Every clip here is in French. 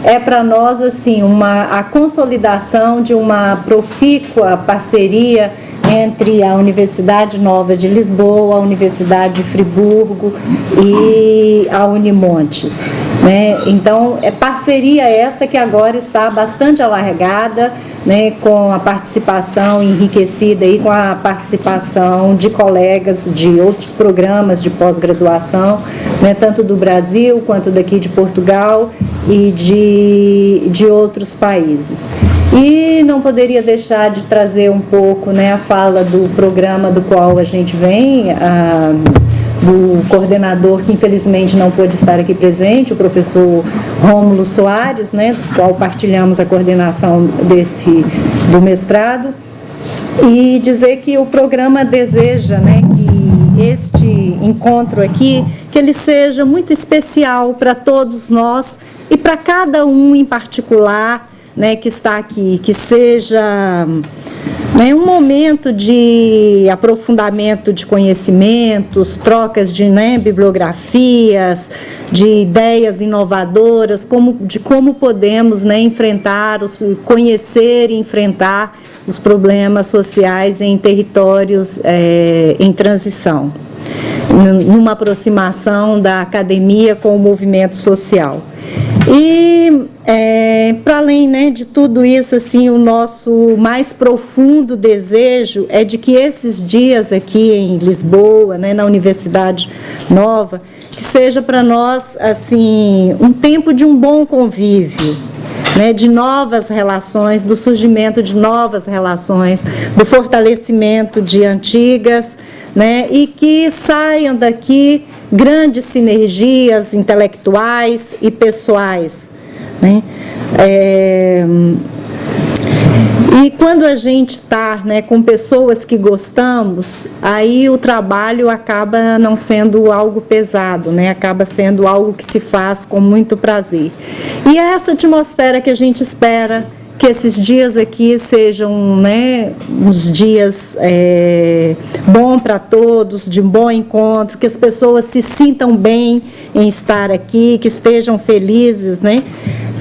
é para nós assim a consolidação de uma profícua parceria entre a Universidade Nova de Lisboa, a Universidade de Friburgo e a Unimontes, né? Então, é parceria essa que agora está bastante alargada, né, com a participação enriquecida e com a participação de colegas de outros programas de pós-graduação, né, tanto do Brasil quanto daqui de Portugal e de outros países. E não poderia deixar de trazer um pouco, né, a fala do programa do qual a gente vem, do coordenador que infelizmente não pôde estar aqui presente, o professor Rômulo Soares, né, do qual partilhamos a coordenação do mestrado, e dizer que o programa deseja, né, que este encontro aqui, que ele seja muito especial para todos nós e para cada um em particular, né, que está aqui, que seja, né, um momento de aprofundamento de conhecimentos, trocas de, né, bibliografias, de ideias inovadoras, de como podemos, né, conhecer e enfrentar os problemas sociais em territórios em transição, numa aproximação da academia com o movimento social. E, para além, né, de tudo isso, assim, o nosso mais profundo desejo é de que esses dias aqui em Lisboa, né, na Universidade Nova, que seja para nós, assim, um tempo de um bom convívio, né, de novas relações, do surgimento de novas relações, do fortalecimento de antigas, né, e que saiam daqui grandes sinergias intelectuais e pessoais, né? E quando a gente está, né, com pessoas que gostamos, aí o trabalho acaba não sendo algo pesado, né? Acaba sendo algo que se faz com muito prazer. E é essa atmosfera que a gente espera que esses dias aqui sejam, né, uns dias bons para todos, de um bom encontro, que as pessoas se sintam bem em estar aqui, que estejam felizes, né,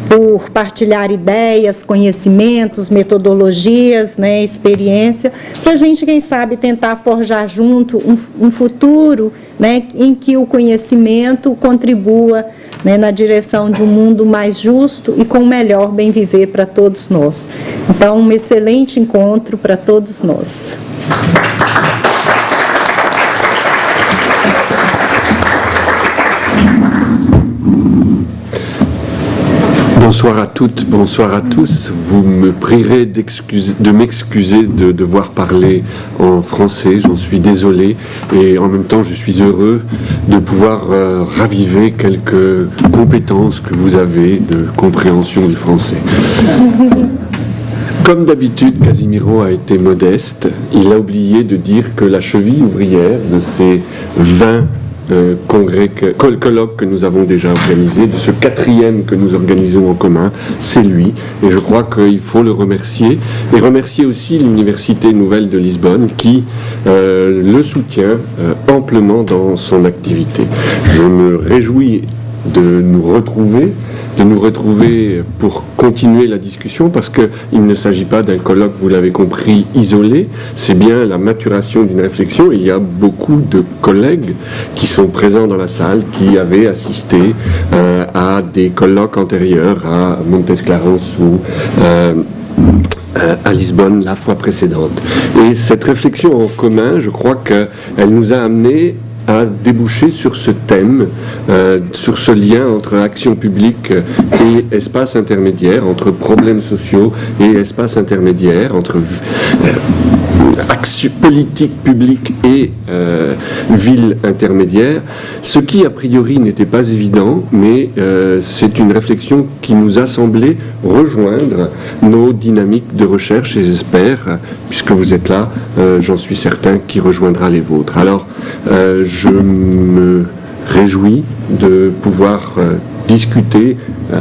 por partilhar ideias, conhecimentos, metodologias, né, experiência, para a gente, quem sabe, tentar forjar junto um futuro, né, em que o conhecimento contribua, né, na direção de um mundo mais justo e com melhor bem viver para todos nós. Então, um excelente encontro para todos nós. Bonsoir à toutes, bonsoir à tous. Vous me prierez de m'excuser de devoir parler en français, j'en suis désolé, et en même temps je suis heureux de pouvoir raviver quelques compétences que vous avez de compréhension du français. Comme d'habitude, Casimiro a été modeste, il a oublié de dire que la cheville ouvrière de ces 20 colloques que nous avons déjà organisé, de ce 4e que nous organisons en commun, c'est lui, et je crois qu'il faut le remercier, et remercier aussi l'Université Nouvelle de Lisbonne qui le soutient amplement dans son activité. Je me réjouis de nous retrouver pour continuer la discussion, parce qu'il ne s'agit pas d'un colloque, vous l'avez compris, isolé, c'est bien la maturation d'une réflexion. Il y a beaucoup de collègues qui sont présents dans la salle, qui avaient assisté à des colloques antérieurs à Montes Claros ou à Lisbonne la fois précédente. Et cette réflexion en commun, je crois qu'elle nous a amené à déboucher sur ce thème, sur ce lien entre action publique et espace intermédiaire, entre problèmes sociaux et espace intermédiaire, entre action politique publique et ville intermédiaire, ce qui a priori n'était pas évident, mais c'est une réflexion qui nous a semblé rejoindre nos dynamiques de recherche, et j'espère, puisque vous êtes là, j'en suis certain, qui rejoindra les vôtres. Alors, je me réjouis de pouvoir discuter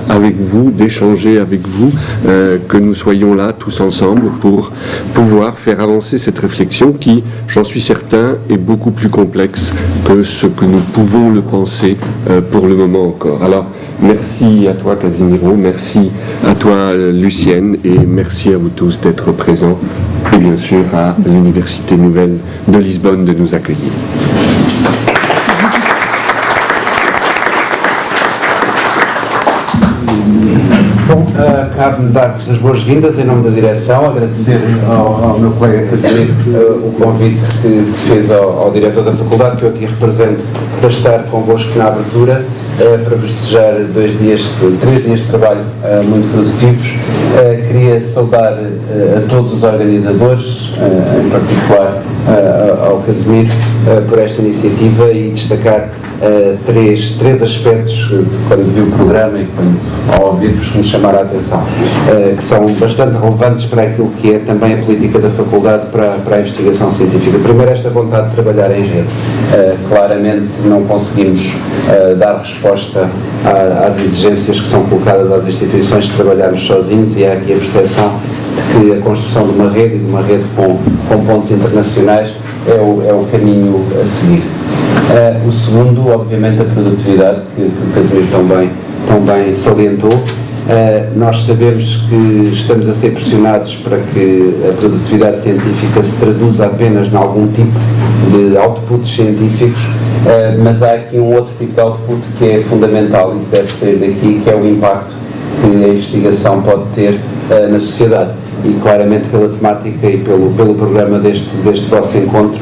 avec vous, d'échanger avec vous, que nous soyons là tous ensemble pour pouvoir faire avancer cette réflexion qui, j'en suis certain, est beaucoup plus complexe que ce que nous pouvons le penser pour le moment encore. Alors, merci à toi Casimiro, merci à toi Lucienne et merci à vous tous d'être présents et bien sûr à l'Université Nouvelle de Lisbonne de nous accueillir. Bom, cabe-me dar-vos as boas-vindas em nome da direção, agradecer ao meu colega Casimiro o convite que fez ao diretor da faculdade, que eu aqui represento, para estar convosco na abertura, para vos desejar 3 dias de trabalho muito produtivos. Queria saudar a todos os organizadores, em particular ao Casimiro, por esta iniciativa e destacar três aspectos quando vi o programa e quando ao ouvir-vos que me chamaram a atenção, que são bastante relevantes para aquilo que é também a política da faculdade para a investigação científica. Primeiro, esta vontade de trabalhar em rede. Claramente não conseguimos dar resposta às exigências que são colocadas às instituições de trabalharmos sozinhos, e há aqui a percepção de que a construção de uma rede, e de uma rede com pontos internacionais, é o caminho a seguir. O segundo, obviamente, a produtividade, que o Casimiro também salientou. Nós sabemos que estamos a ser pressionados para que a produtividade científica se traduza apenas em algum tipo de outputs científicos, mas há aqui um outro tipo de output que é fundamental e que deve sair daqui, que é o impacto que a investigação pode ter na sociedade. E claramente pela temática e pelo programa deste vosso encontro,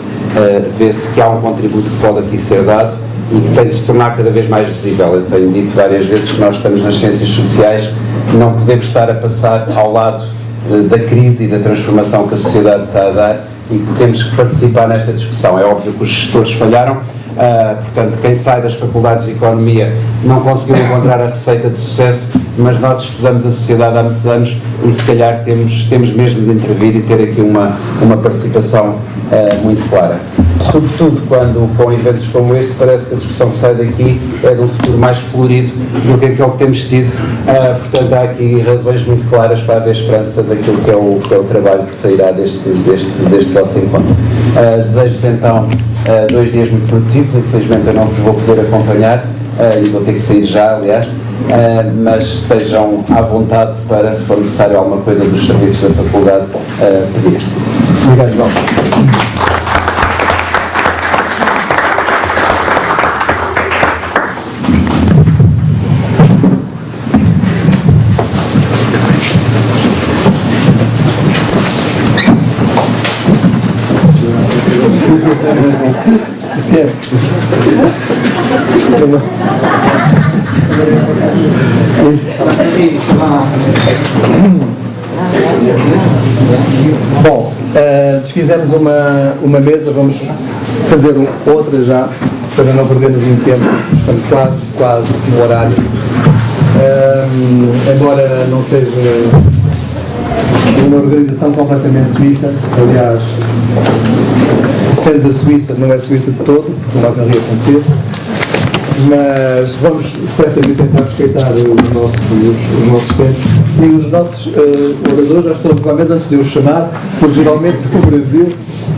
vê-se que há um contributo que pode aqui ser dado e que tem de se tornar cada vez mais visível. Eu tenho dito várias vezes que nós estamos nas ciências sociais, não podemos estar a passar ao lado da crise e da transformação que a sociedade está a dar, e que temos que participar nesta discussão. É óbvio que os gestores falharam, portanto, quem sai das faculdades de Economia não conseguiu encontrar a receita de sucesso, mas nós estudamos a sociedade há muitos anos e se calhar temos mesmo de intervir e ter aqui uma participação muito clara. Sobretudo quando, com eventos como este, parece que a discussão que sai daqui é de um futuro mais florido do que aquele que temos tido. Portanto, há aqui razões muito claras para haver esperança daquilo que é o trabalho que sairá deste vosso encontro. Desejo-vos então 2 dias muito produtivos. Infelizmente eu não vos vou poder acompanhar e vou ter que sair já, aliás, mas estejam à vontade para, se for necessário alguma coisa dos serviços da faculdade, pedir. Obrigado, João. Bom, desfizemos uma mesa, vamos fazer outra já, para não perdermos muito tempo. Estamos quase no horário. Embora não seja uma organização completamente suíça, aliás, sendo da Suíça, não é Suíça de todo, como não ia acontecer, mas vamos certamente tentar respeitar os nossos tempos. E os nossos oradores já estão com a mesa antes de eu chamar, porque geralmente no Brasil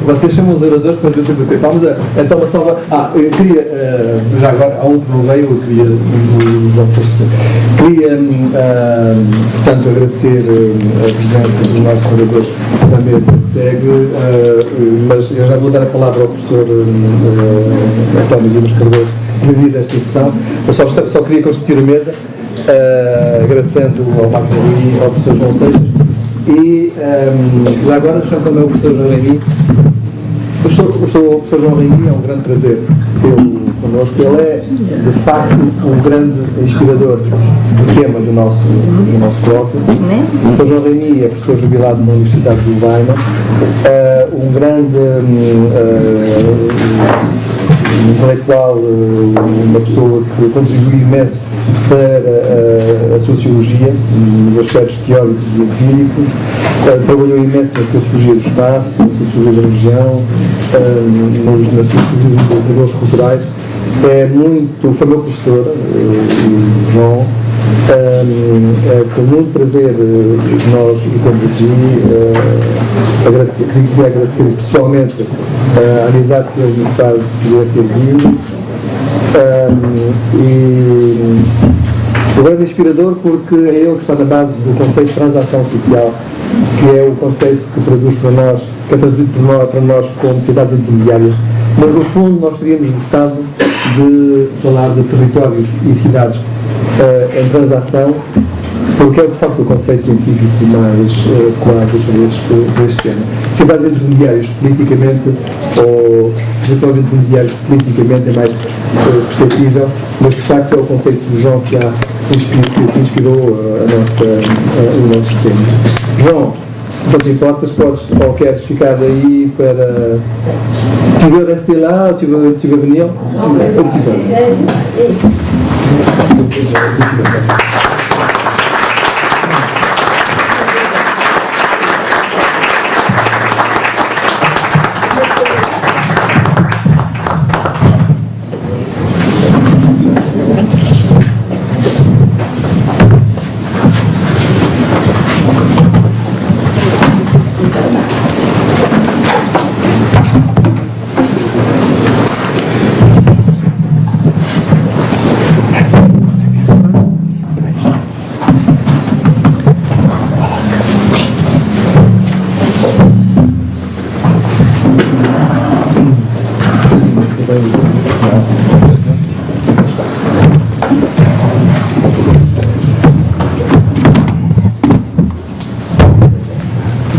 vocês chamam os oradores quando eu tenho tempo. Vamos então a salva. Eu queria, já agora, há um que não veio, eu queria, portanto, agradecer a presença dos nossos oradores na mesa que segue, mas eu já vou dar a palavra ao professor António Dimas Cardoso, que preside esta sessão. Eu só queria constituir a mesa, agradecendo ao Marco e ao professor João Seixas, e já agora chamo também o professor João Remy. O professor João Remy é um grande prazer tê-lo connosco. Ele é, de facto, um grande inspirador do tema do nosso colóquio. O professor João Remy é professor jubilado na Universidade de Lovaina, um grande intelectual, uma pessoa que contribuiu imenso para a sociologia, nos aspectos teóricos e empíricos, trabalhou imenso na sociologia do espaço, na sociologia da religião, na sociologia dos valores culturais, foi meu professor, o João. Com muito prazer nós ficamos aqui. Queria agradecer pessoalmente a amizade que ele nos faz poder ter vindo. E o grande inspirador porque é ele que está na base do conceito de transação social, que é o conceito que traduz para nós, que é traduzido para nós como cidades intermediárias. Mas no fundo nós teríamos gostado de falar de territórios e cidades em transação, porque é de facto o conceito científico mais claro deste tema. Cidades intermediárias politicamente, ou territórios intermediários politicamente é mais perceptível, mas de facto é o conceito do João que inspirou o nosso tema. João, se não te importas, podes ou queres ficar aí para. Tu veux rester là, tu veux venir? Un petit peu.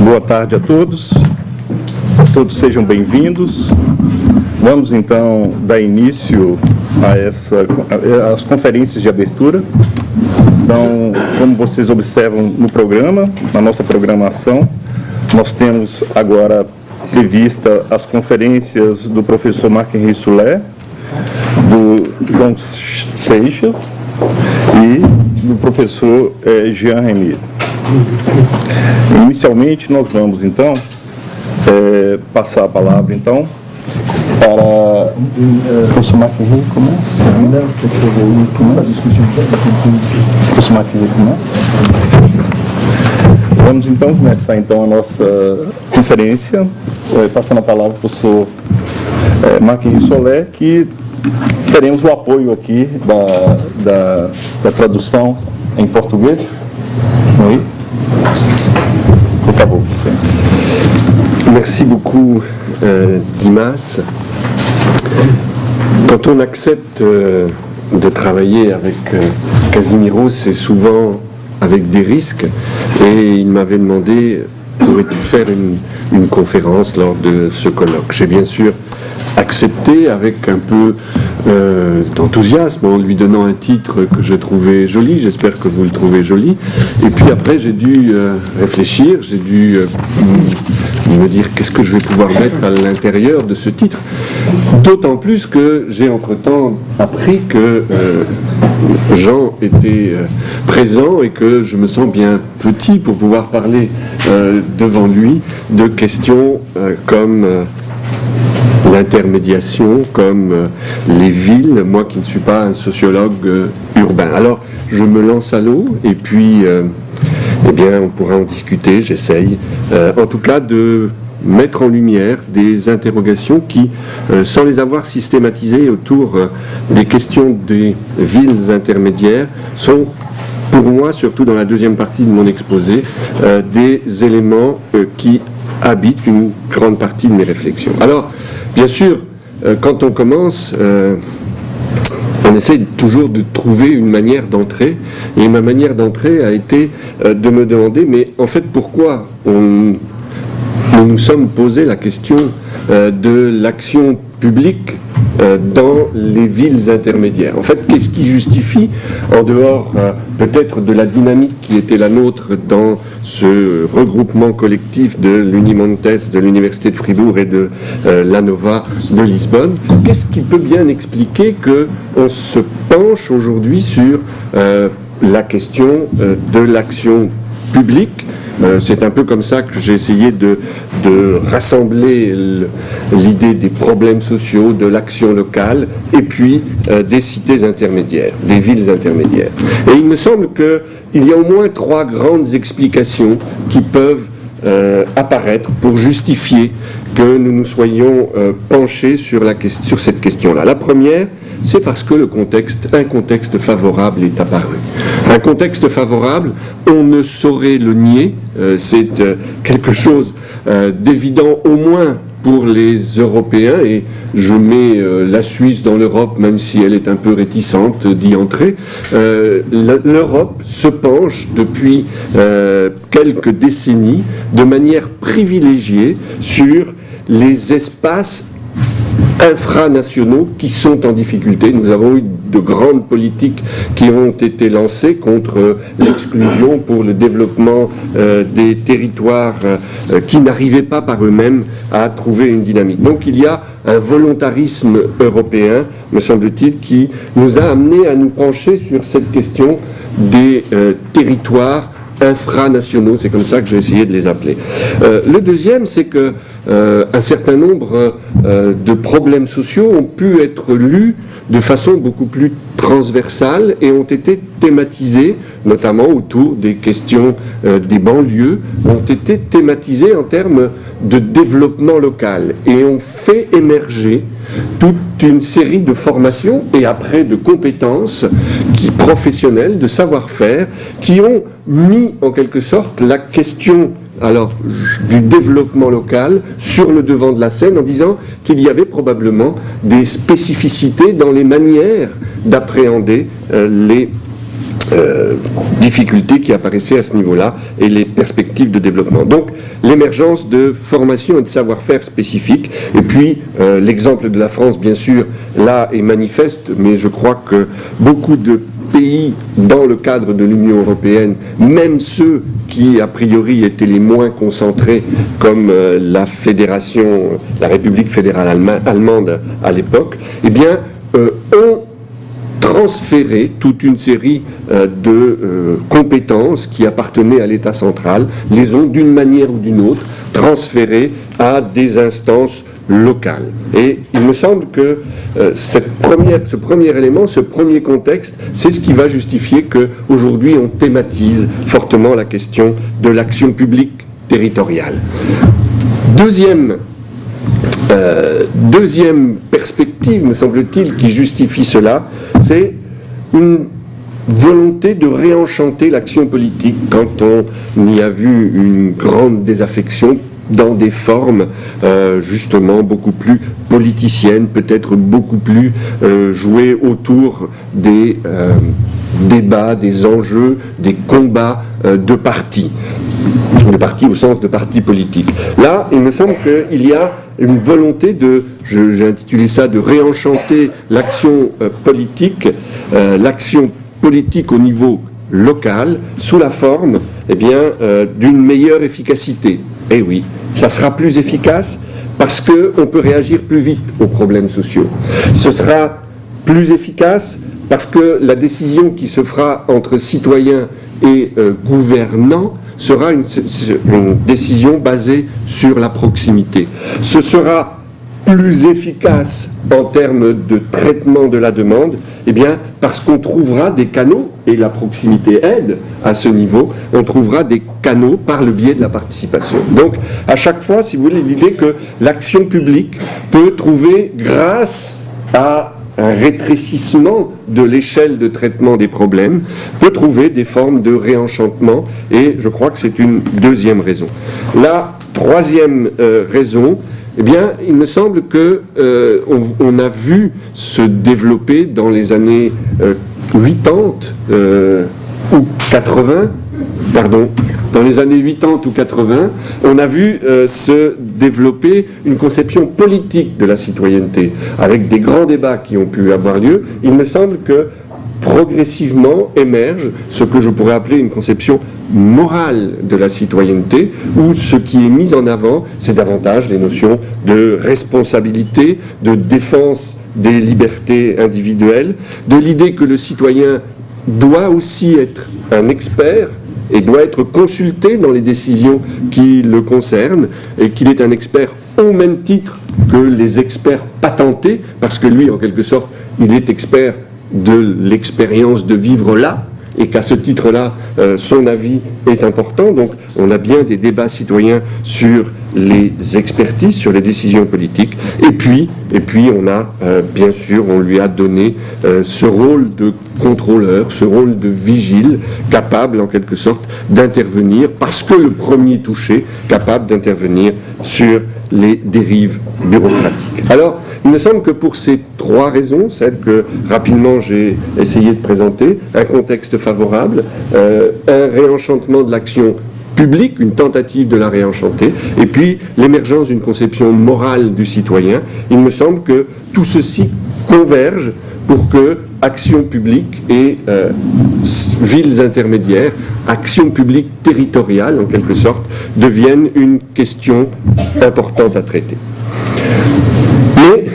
Boa tarde a todos sejam bem-vindos. Vamos então dar início a às conferências de abertura. Então, como vocês observam no programa, na nossa programação, nós temos agora prevista as conferências do professor Marc-Henri Soler, do João Seixas e do professor Jean Remy. Inicialmente, nós vamos, então, passar a palavra, então, para o professor Marc-Henri, Professor Marc-Henri, vamos, então, começar, então, a nossa conferência, passando a palavra para o professor Marc-Henri Soler, que teremos o apoio aqui da tradução em português. Oui. Por favor, professor. Merci beaucoup, Dimas. Quand on accepte de travailler avec Casimiro, c'est souvent avec des risques. Et il m'avait demandé, pourrais-tu faire une conférence lors de ce colloque? J'ai bien sûr accepté avec un peu d'enthousiasme en lui donnant un titre que je trouvais joli, j'espère que vous le trouvez joli, et puis après j'ai dû réfléchir, j'ai dû me dire qu'est-ce que je vais pouvoir mettre à l'intérieur de ce titre, d'autant plus que j'ai entre-temps appris que Jean était présent et que je me sens bien petit pour pouvoir parler devant lui de questions comme l'intermédiation, comme les villes, moi qui ne suis pas un sociologue urbain. Alors, je me lance à l'eau et puis, eh bien, on pourra en discuter, j'essaye. En tout cas, de mettre en lumière des interrogations qui, sans les avoir systématisées autour des questions des villes intermédiaires, sont, pour moi, surtout dans la deuxième partie de mon exposé, des éléments qui habitent une grande partie de mes réflexions. Alors, bien sûr, quand on commence, on essaie toujours de trouver une manière d'entrer, et ma manière d'entrer a été de me demander, mais en fait, pourquoi nous nous sommes posé la question de l'action publique dans les villes intermédiaires. En fait, qu'est-ce qui justifie, en dehors peut-être de la dynamique qui était la nôtre dans ce regroupement collectif de l'Unimontes, de l'Université de Fribourg et de l'ANOVA de Lisbonne, qu'est-ce qui peut bien expliquer qu'on se penche aujourd'hui sur la question de l'action publique. C'est un peu comme ça que j'ai essayé de rassembler l'idée des problèmes sociaux, de l'action locale, et puis des cités intermédiaires, des villes intermédiaires. Et il me semble qu'il y a au moins 3 grandes explications qui peuvent apparaître pour justifier que nous nous soyons penchés sur cette question-là. La première, c'est parce que un contexte favorable est apparu. Un contexte favorable, on ne saurait le nier, c'est quelque chose d'évident au moins pour les Européens, et je mets la Suisse dans l'Europe, même si elle est un peu réticente d'y entrer. L'Europe se penche depuis quelques décennies de manière privilégiée sur les espaces infranationaux qui sont en difficulté. Nous avons eu de grandes politiques qui ont été lancées contre l'exclusion pour le développement des territoires qui n'arrivaient pas par eux-mêmes à trouver une dynamique. Donc il y a un volontarisme européen, me semble-t-il, qui nous a amenés à nous pencher sur cette question des territoires infranationaux, c'est comme ça que j'ai essayé de les appeler. Le deuxième, c'est que un certain nombre de problèmes sociaux ont pu être lus de façon beaucoup plus transversale et ont été thématisés, notamment autour des questions des banlieues, ont été thématisés en termes de développement local et ont fait émerger toute une série de formations et après de compétences professionnelles, de savoir-faire, qui ont mis en quelque sorte la question du développement local sur le devant de la scène en disant qu'il y avait probablement des spécificités dans les manières d'appréhender les difficultés qui apparaissaient à ce niveau-là et les perspectives de développement. Donc l'émergence de formations et de savoir-faire spécifiques, et puis l'exemple de la France bien sûr là est manifeste, mais je crois que beaucoup de pays dans le cadre de l'Union européenne, même ceux qui a priori étaient les moins concentrés comme la République fédérale allemande à l'époque, eh bien ont transféré toute une série de compétences qui appartenaient à l'État central, les ont d'une manière ou d'une autre transférées à des instances locales. Et il me semble que ce premier élément, ce premier contexte, c'est ce qui va justifier qu'aujourd'hui on thématise fortement la question de l'action publique territoriale. Deuxième perspective, me semble-t-il, qui justifie cela, c'est une volonté de réenchanter l'action politique quand on y a vu une grande désaffection dans des formes justement beaucoup plus politiciennes, peut-être beaucoup plus jouées autour des débats, des enjeux, des combats de partis au sens de partis politiques. Là, il me semble qu'il y a une volonté j'ai intitulé ça, de réenchanter l'action politique au niveau local, sous la forme d'une meilleure efficacité. Eh oui, ça sera plus efficace parce qu'on peut réagir plus vite aux problèmes sociaux. Ce sera plus efficace parce que la décision qui se fera entre citoyens et gouvernants sera une décision basée sur la proximité. Ce sera plus efficace en termes de traitement de la demande, parce qu'on trouvera des canaux, et la proximité aide à ce niveau, on trouvera des canaux par le biais de la participation. Donc, à chaque fois, si vous voulez, l'idée que l'action publique peut trouver, grâce à un rétrécissement de l'échelle de traitement des problèmes, peut trouver des formes de réenchantement, et je crois que c'est une deuxième raison. La troisième raison, il me semble que on a vu se développer dans les années 80 ou 80, dans les années 80 ou 80, on a vu se développer une conception politique de la citoyenneté, avec des grands débats qui ont pu avoir lieu. Il me semble que progressivement émerge ce que je pourrais appeler une conception morale de la citoyenneté, où ce qui est mis en avant, c'est davantage les notions de responsabilité, de défense des libertés individuelles, de l'idée que le citoyen doit aussi être un expert et doit être consulté dans les décisions qui le concernent, et qu'il est un expert au même titre que les experts patentés, parce que lui, en quelque sorte, il est expert de l'expérience de vivre là, et qu'à ce titre-là, son avis est important. Donc on a bien des débats citoyens sur les expertises, sur les décisions politiques. Et puis on a, bien sûr, on lui a donné ce rôle de contrôleur, ce rôle de vigile, capable en quelque sorte d'intervenir, parce que le premier touché, capable d'intervenir sur les dérives bureaucratiques. Alors, il me semble que pour ces trois raisons, celles que rapidement j'ai essayé de présenter, un contexte favorable, un réenchantement de l'action publique, une tentative de la réenchanter, et puis l'émergence d'une conception morale du citoyen, il me semble que tout ceci converge pour que action publique et villes intermédiaires, action publique territoriale en quelque sorte, deviennent une question importante à traiter. Mais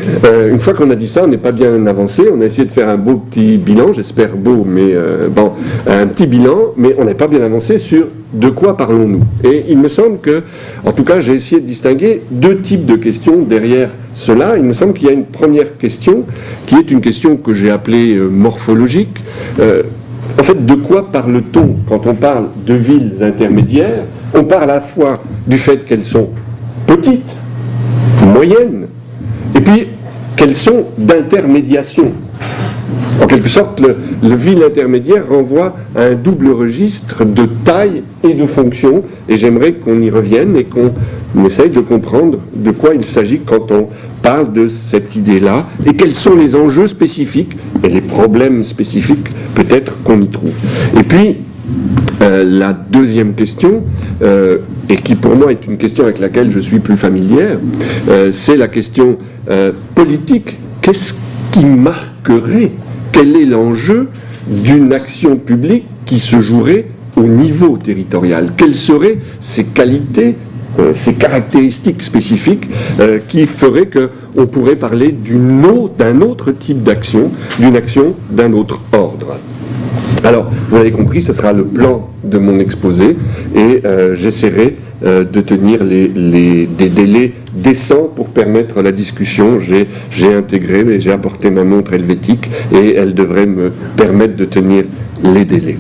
une fois qu'on a dit ça, on n'est pas bien avancé. On a essayé de faire un beau petit bilan, j'espère beau, mais bon, un petit bilan, mais on n'est pas bien avancé sur de quoi parlons-nous. Et il me semble que, en tout cas, j'ai essayé de distinguer deux types de questions derrière cela. Il me semble qu'il y a une première question, qui est une question que j'ai appelée morphologique. En fait, de quoi parle-t-on quand on parle de villes intermédiaires? On parle à la fois du fait qu'elles sont petites, moyennes, et puis qu'elles sont d'intermédiation. En quelque sorte, le ville intermédiaire renvoie à un double registre de taille et de fonction, et j'aimerais qu'on y revienne et qu'on essaye de comprendre de quoi il s'agit quand on parle de cette idée-là, et quels sont les enjeux spécifiques et les problèmes spécifiques peut-être qu'on y trouve. Et puis, la deuxième question, et qui pour moi est une question avec laquelle je suis plus familière, c'est la question politique. Qu'est-ce qui marquerait, quel est l'enjeu d'une action publique qui se jouerait au niveau territorial? Quelles seraient ses qualités, ses caractéristiques spécifiques qui feraient qu'on pourrait parler d'un autre type d'action, d'une action d'un autre ordre? Alors, vous l'avez compris, ce sera le plan de mon exposé, et j'essaierai de tenir des délais décents pour permettre la discussion. J'ai intégré, mais j'ai apporté ma montre helvétique, et elle devrait me permettre de tenir les délais.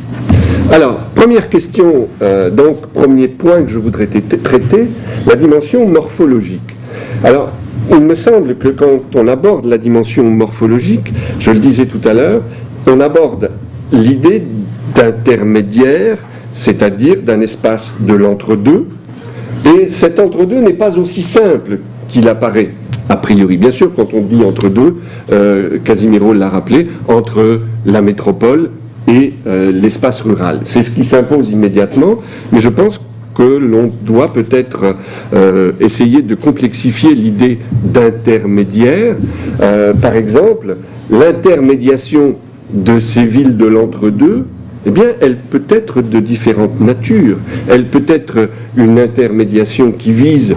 Alors, première question, donc premier point que je voudrais traiter, la dimension morphologique. Alors, il me semble que quand on aborde la dimension morphologique, je le disais tout à l'heure, on aborde l'idée d'intermédiaire, c'est-à-dire d'un espace de l'entre-deux, et cet entre-deux n'est pas aussi simple qu'il apparaît a priori. Bien sûr, quand on dit entre-deux, Casimiro l'a rappelé, entre la métropole et l'espace rural. C'est ce qui s'impose immédiatement, mais je pense que l'on doit peut-être essayer de complexifier l'idée d'intermédiaire. Par exemple, l'intermédiation de ces villes de l'entre-deux, eh bien, elle peut être de différentes natures. Elle peut être une intermédiation qui vise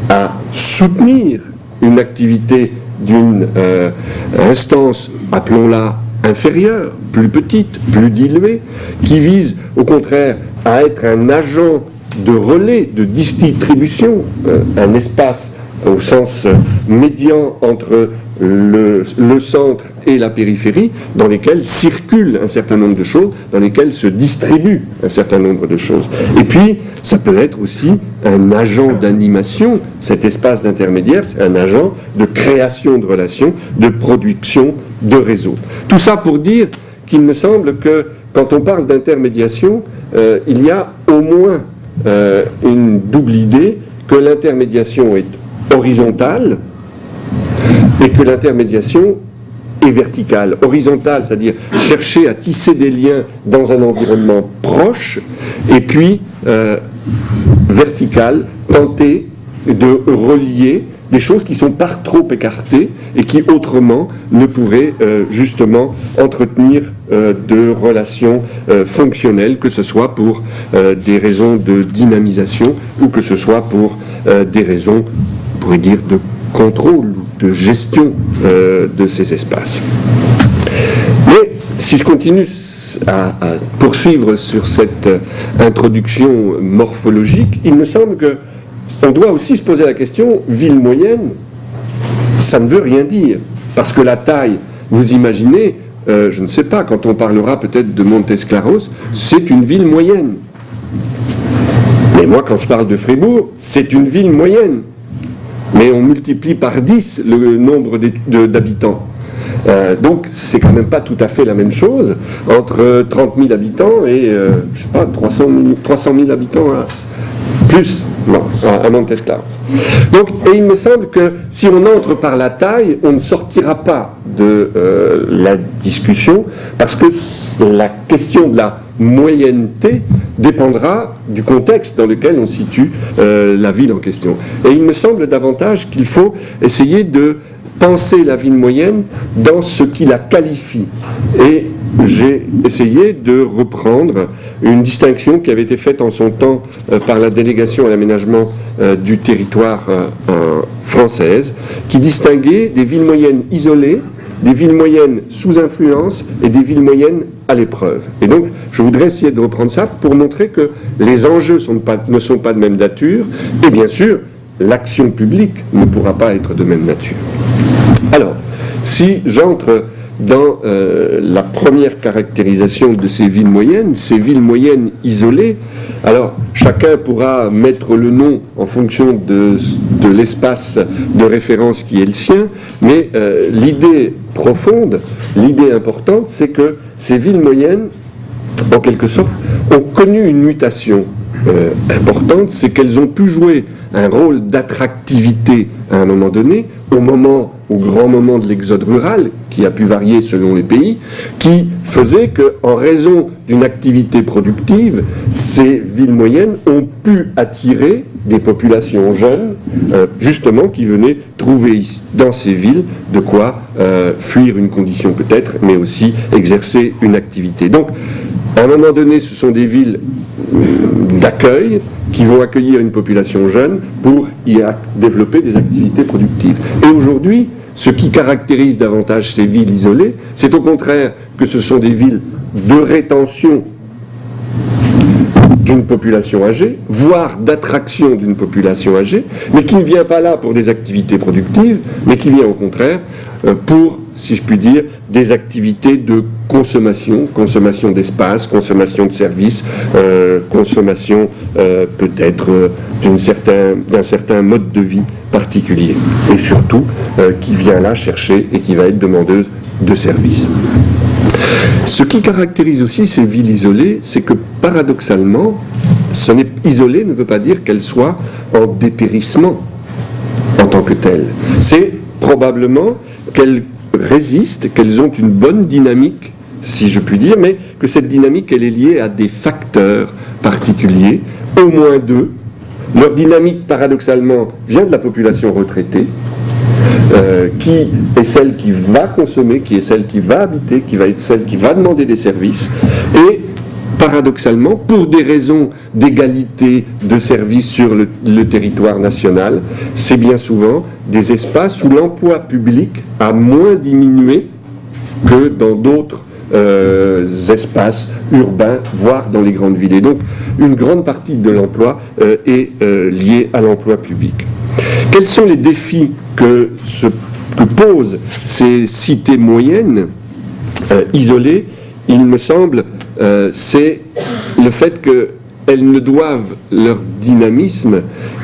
à soutenir une activité d'une instance, appelons-la inférieure, plus petite, plus diluée, qui vise au contraire à être un agent de relais, de distribution, un espace au sens médian entre le centre et la périphérie, dans lesquels circulent un certain nombre de choses, dans lesquels se distribuent un certain nombre de choses. Et puis, ça peut être aussi un agent d'animation. Cet espace d'intermédiaire, c'est un agent de création de relations, de production de réseaux. Tout ça pour dire qu'il me semble que quand on parle d'intermédiation, il y a au moins une double idée, que l'intermédiation est horizontale et que l'intermédiation est verticale. Horizontale, c'est-à-dire chercher à tisser des liens dans un environnement proche, et puis verticale, tenter de relier des choses qui sont par trop écartées et qui autrement ne pourraient justement entretenir de relations fonctionnelles, que ce soit pour des raisons de dynamisation ou que ce soit pour des raisons, on pourrait dire, de contrôle ou de gestion de ces espaces. Mais si je continue à poursuivre sur cette introduction morphologique, il me semble que on doit aussi se poser la question, ville moyenne, ça ne veut rien dire. Parce que la taille, vous imaginez, je ne sais pas, quand on parlera peut-être de Montes c'est une ville moyenne. Mais moi, quand je parle de Fribourg, c'est une ville moyenne. Mais on multiplie par 10 le nombre d'habitants. Donc, c'est quand même pas tout à fait la même chose entre 30 000 habitants et, je sais pas, 300 000 habitants plus à Montes Claros. Donc, et il me semble que si on entre par la taille, on ne sortira pas de la discussion, parce que la question de la moyenneté dépendra du contexte dans lequel on situe la ville en question. Et il me semble davantage qu'il faut essayer de penser la ville moyenne dans ce qui la qualifie. Et j'ai essayé de reprendre une distinction qui avait été faite en son temps par la délégation à l'aménagement du territoire française, qui distinguait des villes moyennes isolées, des villes moyennes sous influence et des villes moyennes à l'épreuve. Et donc, je voudrais essayer de reprendre ça pour montrer que les enjeux ne sont pas de même nature, et bien sûr, l'action publique ne pourra pas être de même nature. Alors, si j'entre dans la première caractérisation de ces villes moyennes isolées, alors chacun pourra mettre le nom en fonction de l'espace de référence qui est le sien, mais l'idée profonde, l'idée importante, c'est que ces villes moyennes, en quelque sorte, ont connu une mutation importante, c'est qu'elles ont pu jouer un rôle d'attractivité à un moment donné, au grand moment de l'exode rural, qui a pu varier selon les pays, qui faisait qu'en raison d'une activité productive, ces villes moyennes ont pu attirer des populations jeunes, justement, qui venaient trouver dans ces villes de quoi fuir une condition peut-être, mais aussi exercer une activité. Donc, à un moment donné, ce sont des villes d'accueil qui vont accueillir une population jeune pour y développer des activités productives. Et aujourd'hui, ce qui caractérise davantage ces villes isolées, c'est au contraire que ce sont des villes de rétention d'une population âgée, voire d'attraction d'une population âgée, mais qui ne vient pas là pour des activités productives, mais qui vient au contraire pour, si je puis dire, des activités de consommation d'espace, consommation de services, consommation peut-être d'un certain mode de vie particulier, et surtout qui vient là chercher et qui va être demandeuse de services. Ce qui caractérise aussi ces villes isolées, c'est que paradoxalement, isolée ne veut pas dire qu'elle soit en dépérissement en tant que telle. C'est probablement qu'elles résistent, qu'elles ont une bonne dynamique, si je puis dire, mais que cette dynamique, elle est liée à des facteurs particuliers, au moins deux. Leur dynamique, paradoxalement, vient de la population retraitée, qui est celle qui va consommer, qui est celle qui va habiter, qui va être celle qui va demander des services, et paradoxalement, pour des raisons d'égalité de services sur le territoire national, c'est bien souvent des espaces où l'emploi public a moins diminué que dans d'autres espaces urbains, voire dans les grandes villes. Et donc, une grande partie de l'emploi est liée à l'emploi public. Quels sont les défis que posent ces cités moyennes isolées? Il me semble, c'est le fait qu'elles ne doivent leur dynamisme,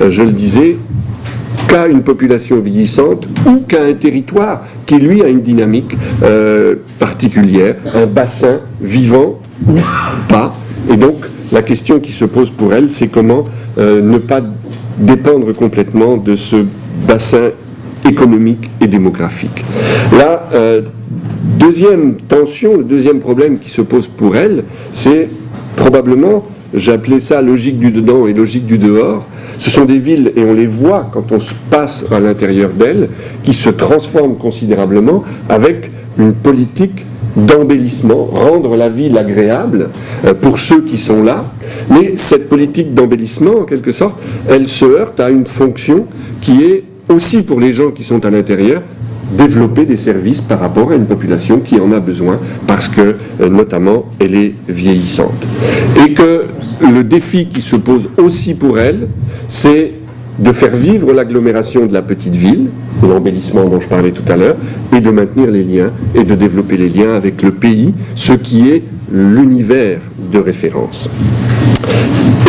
je le disais, qu'à une population vieillissante ou qu'à un territoire qui, lui, a une dynamique particulière, un bassin vivant ou pas. Et donc, la question qui se pose pour elles, c'est comment ne pas dépendre complètement de ce bassin économique et démographique. La deuxième tension, le deuxième problème qui se pose pour elles, c'est probablement, j'appelais ça logique du dedans et logique du dehors. Ce sont des villes, et on les voit quand on se passe à l'intérieur d'elles, qui se transforment considérablement avec une politique d'embellissement, rendre la ville agréable pour ceux qui sont là. Mais cette politique d'embellissement, en quelque sorte, elle se heurte à une fonction qui est aussi pour les gens qui sont à l'intérieur développer des services par rapport à une population qui en a besoin parce que, notamment, elle est vieillissante. Et que le défi qui se pose aussi pour elle, c'est de faire vivre l'agglomération de la petite ville, l'embellissement dont je parlais tout à l'heure, et de maintenir les liens et de développer les liens avec le pays, ce qui est l'univers de référence.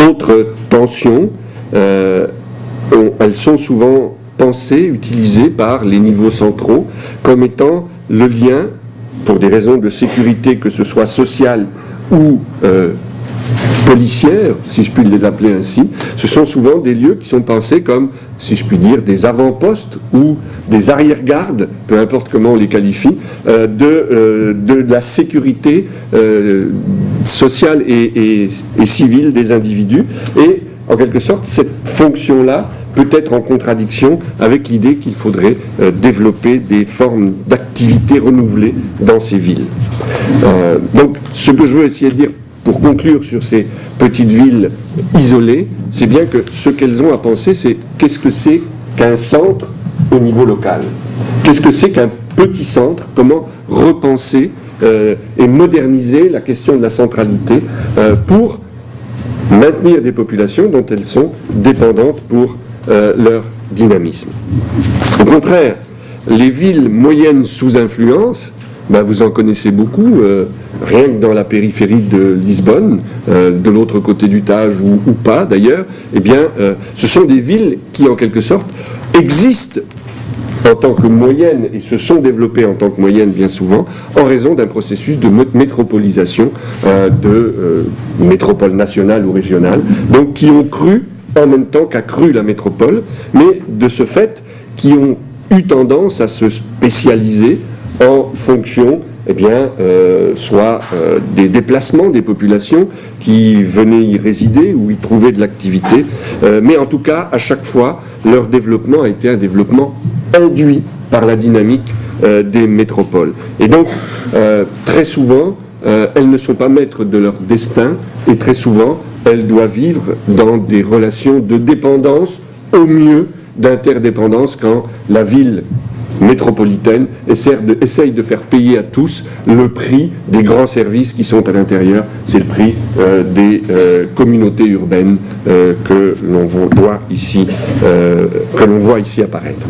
Autre tension, elles sont souvent pensées, utilisées par les niveaux centraux comme étant le lien, pour des raisons de sécurité, que ce soit sociale ou policières, si je puis les appeler ainsi. Ce sont souvent des lieux qui sont pensés comme, si je puis dire, des avant-postes ou des arrière-gardes, peu importe comment on les qualifie, de la sécurité sociale et civile des individus. Et en quelque sorte, cette fonction-là peut être en contradiction avec l'idée qu'il faudrait développer des formes d'activité renouvelées dans ces villes. Donc, ce que je veux essayer de dire pour conclure sur ces petites villes isolées, c'est bien que ce qu'elles ont à penser, c'est qu'est-ce que c'est qu'un centre au niveau local? Qu'est-ce que c'est qu'un petit centre? Comment repenser et moderniser la question de la centralité pour maintenir des populations dont elles sont dépendantes pour leur dynamisme. Au contraire, les villes moyennes sous influence, vous en connaissez beaucoup, rien que dans la périphérie de Lisbonne, de l'autre côté du Tage ou pas d'ailleurs, ce sont des villes qui en quelque sorte existent en tant que moyennes et se sont développées en tant que moyennes bien souvent en raison d'un processus de métropolisation de métropole nationale ou régionale, donc qui ont cru en même temps qu'a cru la métropole, mais de ce fait qui ont eu tendance à se spécialiser en fonction soit des déplacements des populations qui venaient y résider ou y trouver de l'activité, mais en tout cas, à chaque fois, leur développement a été un développement induit par la dynamique des métropoles. Et donc, très souvent, elles ne sont pas maîtres de leur destin, et très souvent, elles doivent vivre dans des relations de dépendance, au mieux d'interdépendance, quand la ville métropolitaine essaye de faire payer à tous le prix des grands services qui sont à l'intérieur. C'est le prix des communautés urbaines que l'on voit ici apparaître.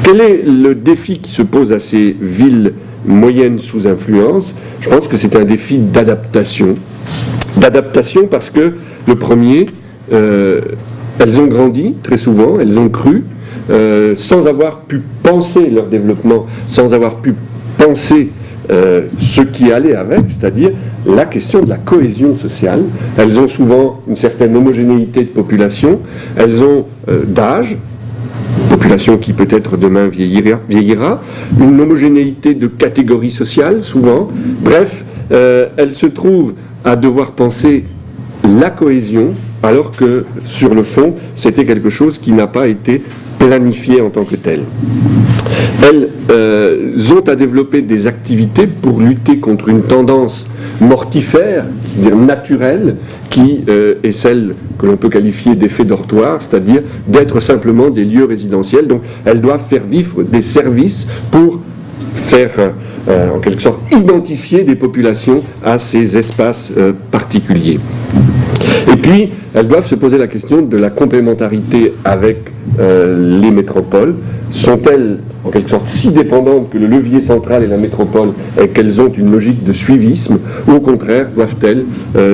Quel est le défi qui se pose à ces villes moyennes sous influence? Je pense que c'est un défi d'adaptation. D'adaptation parce que le premier, elles ont grandi très souvent, elles ont cru, sans avoir pu penser leur développement, sans avoir pu penser ce qui allait avec, c'est-à-dire la question de la cohésion sociale. Elles ont souvent une certaine homogénéité de population, elles ont d'âge, population qui peut-être demain vieillira, une homogénéité de catégories sociales souvent, bref, elles se trouvent à devoir penser la cohésion, alors que sur le fond, c'était quelque chose qui n'a pas été planifié en tant que tel. Elles ont à développer des activités pour lutter contre une tendance mortifère, c'est-à-dire naturelle, qui est celle que l'on peut qualifier d'effet dortoir, c'est-à-dire d'être simplement des lieux résidentiels. Donc elles doivent faire vivre des services pour faire, en quelque sorte, identifier des populations à ces espaces particuliers. Et puis, elles doivent se poser la question de la complémentarité avec les métropoles. Sont-elles, en quelque sorte, si dépendantes que le levier central est la métropole et qu'elles ont une logique de suivisme, ou au contraire, doivent-elles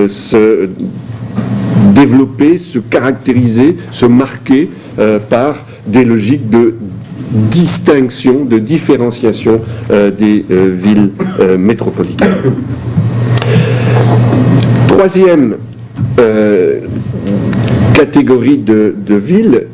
se développer, se caractériser, se marquer par des logiques de distinction, de différenciation des villes métropolitaines. Troisième catégorie de villes,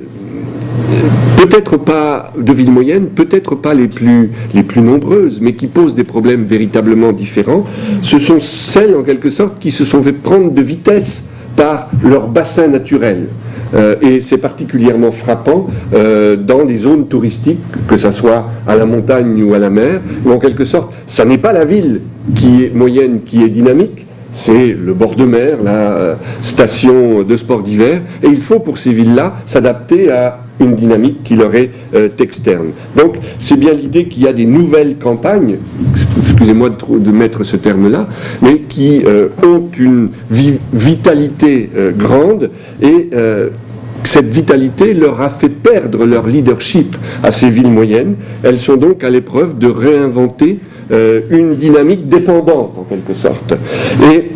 peut-être pas de villes moyennes, peut-être pas les plus nombreuses, mais qui posent des problèmes véritablement différents, ce sont celles en quelque sorte qui se sont fait prendre de vitesse par leur bassin naturel. Et c'est particulièrement frappant dans les zones touristiques, que ce soit à la montagne ou à la mer, où en quelque sorte, ça n'est pas la ville qui est moyenne, qui est dynamique, c'est le bord de mer, la station de sport d'hiver, et il faut pour ces villes-là s'adapter à une dynamique qui leur est externe. Donc c'est bien l'idée qu'il y a des nouvelles campagnes, excusez-moi de mettre ce terme-là, mais qui ont une vitalité grande et cette vitalité leur a fait perdre leur leadership à ces villes moyennes. Elles sont donc à l'épreuve de réinventer une dynamique dépendante en quelque sorte. Et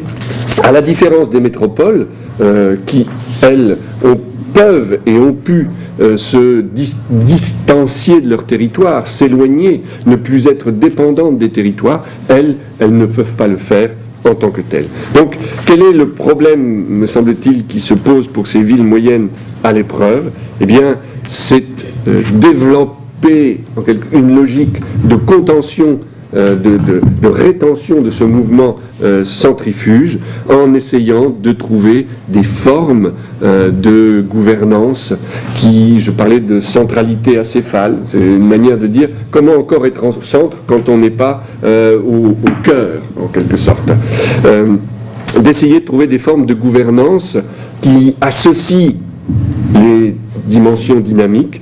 à la différence des métropoles qui, elles, peuvent et ont pu se distancier de leur territoire, s'éloigner, ne plus être dépendantes des territoires, elles ne peuvent pas le faire en tant que telles. Donc, quel est le problème, me semble-t-il, qui se pose pour ces villes moyennes à l'épreuve? Eh bien, c'est développer une logique de contention, de rétention de ce mouvement centrifuge en essayant de trouver des formes de gouvernance qui, je parlais de centralité acéphale, c'est une manière de dire comment encore être en centre quand on n'est pas au cœur en quelque sorte. D'essayer de trouver des formes de gouvernance qui associent les dimensions dynamiques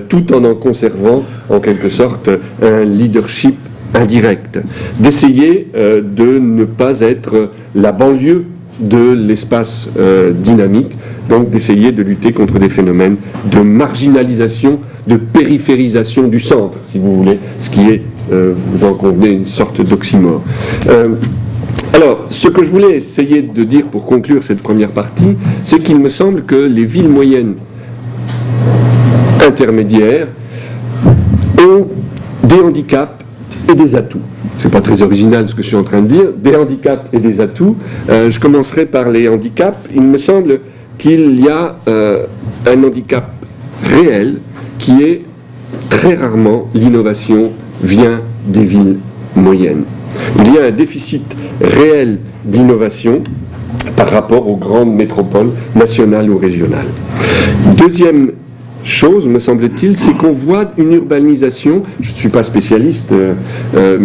tout en conservant en quelque sorte un leadership indirect, d'essayer de ne pas être la banlieue de l'espace dynamique, donc d'essayer de lutter contre des phénomènes de marginalisation, de périphérisation du centre, si vous voulez, ce qui est, vous en convenez, une sorte d'oxymore. Alors, ce que je voulais essayer de dire pour conclure cette première partie, c'est qu'il me semble que les villes moyennes intermédiaires ont des handicaps et des atouts. C'est pas très original ce que je suis en train de dire, des handicaps et des atouts. Je commencerai par les handicaps. Il me semble qu'il y a un handicap réel qui est très rarement l'innovation vient des villes moyennes. Il y a un déficit réel d'innovation par rapport aux grandes métropoles nationales ou régionales. Deuxième chose, me semble-t-il, c'est qu'on voit une urbanisation, je ne suis pas spécialiste,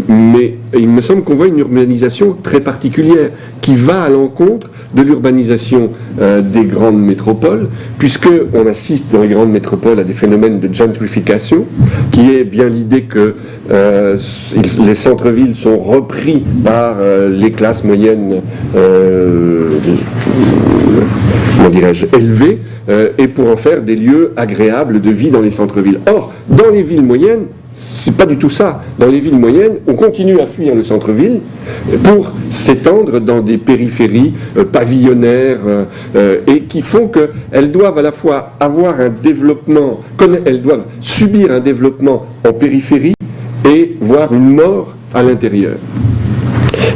mais il me semble qu'on voit une urbanisation très particulière qui va à l'encontre de l'urbanisation des grandes métropoles, puisqu'on assiste dans les grandes métropoles à des phénomènes de gentrification, qui est bien l'idée que les centres-villes sont repris par les classes moyennes comment dirais-je, élevés, et pour en faire des lieux agréables de vie dans les centres-villes. Or, dans les villes moyennes, c'est pas du tout ça. Dans les villes moyennes, on continue à fuir le centre-ville pour s'étendre dans des périphéries pavillonnaires et qui font qu'elles doivent à la fois avoir un développement, elles doivent subir un développement en périphérie et voir une mort à l'intérieur.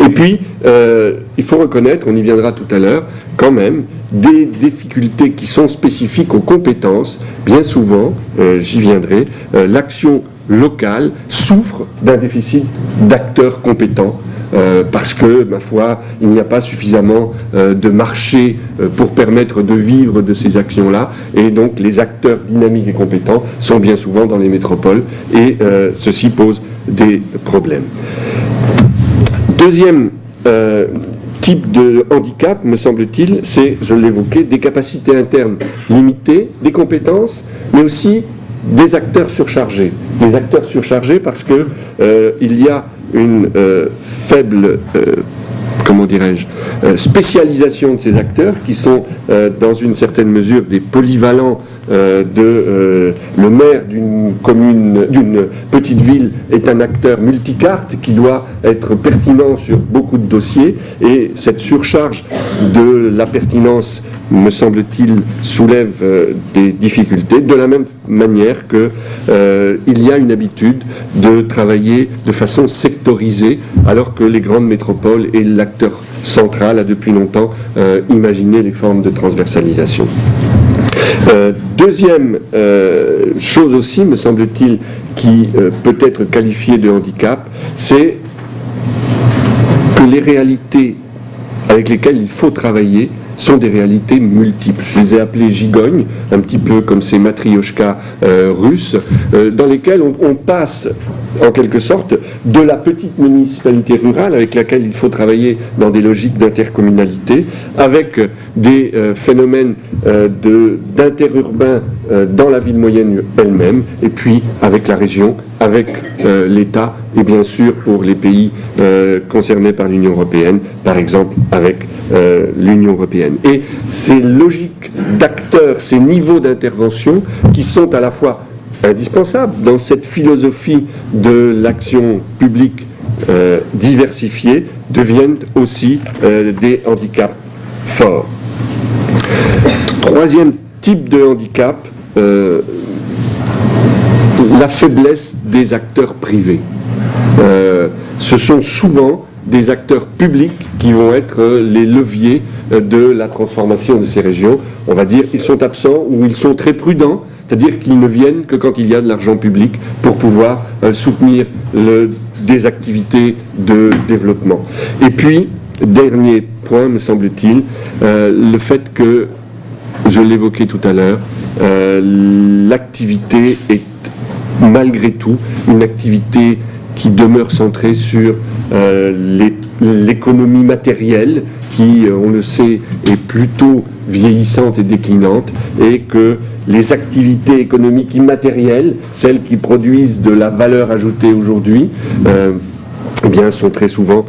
Et puis, il faut reconnaître, on y viendra tout à l'heure, quand même, des difficultés qui sont spécifiques aux compétences. Bien souvent, j'y viendrai, l'action locale souffre d'un déficit d'acteurs compétents. Parce que, ma foi, il n'y a pas suffisamment de marché pour permettre de vivre de ces actions-là, et donc les acteurs dynamiques et compétents sont bien souvent dans les métropoles, et ceci pose des problèmes. Deuxième type de handicap, me semble-t-il, c'est, je l'évoquais, des capacités internes limitées, des compétences, mais aussi des acteurs surchargés. Des acteurs surchargés parce que il y a une faible, comment dirais-je, spécialisation de ces acteurs qui sont dans une certaine mesure des polyvalents le maire d'une commune, d'une petite ville est un acteur multicarte qui doit être pertinent sur beaucoup de dossiers, et cette surcharge de la pertinence, me semble-t-il, soulève des difficultés, de la même manière que il y a une habitude de travailler de façon sectorisée, alors que les grandes métropoles et l'acteur central a depuis longtemps imaginé les formes de transversalisation. Deuxième chose aussi, me semble-t-il, qui peut être qualifiée de handicap, c'est que les réalités avec lesquelles il faut travailler sont des réalités multiples. Je les ai appelées gigognes, un petit peu comme ces matrioshkas russes, dans lesquelles on passe en quelque sorte de la petite municipalité rurale avec laquelle il faut travailler dans des logiques d'intercommunalité, avec des phénomènes d'interurbains dans la ville moyenne elle-même, et puis avec la région, avec l'État, et bien sûr pour les pays concernés par l'Union européenne, par exemple avec l'Union européenne. Et ces logiques d'acteurs, ces niveaux d'intervention qui sont à la fois indispensables dans cette philosophie de l'action publique diversifiée, deviennent aussi des handicaps forts. Troisième type de handicap, la faiblesse des acteurs privés. Ce sont souvent des acteurs publics qui vont être les leviers de la transformation de ces régions. On va dire ils sont absents ou ils sont très prudents, c'est-à-dire qu'ils ne viennent que quand il y a de l'argent public pour pouvoir soutenir des activités de développement. Et puis, dernier point, me semble-t-il, le fait que, je l'évoquais tout à l'heure, l'activité est malgré tout une activité qui demeure centrée sur l'économie matérielle, qui, on le sait, est plutôt vieillissante et déclinante, et que les activités économiques immatérielles, celles qui produisent de la valeur ajoutée aujourd'hui, eh bien, sont très souvent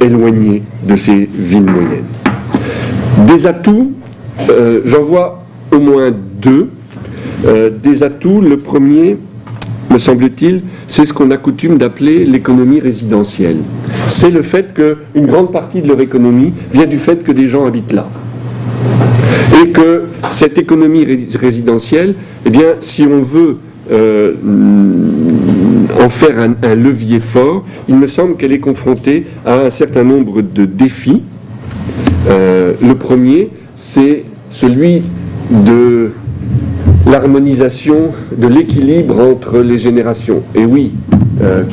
éloignées de ces villes moyennes. Des atouts, j'en vois au moins deux. Des atouts, le premier, me semble-t-il, c'est ce qu'on a coutume d'appeler l'économie résidentielle. C'est le fait qu'une grande partie de leur économie vient du fait que des gens habitent là. Et que cette économie résidentielle, eh bien, si on veut en faire un levier fort, il me semble qu'elle est confrontée à un certain nombre de défis. Le premier, c'est celui de l'harmonisation, de l'équilibre entre les générations. Et oui,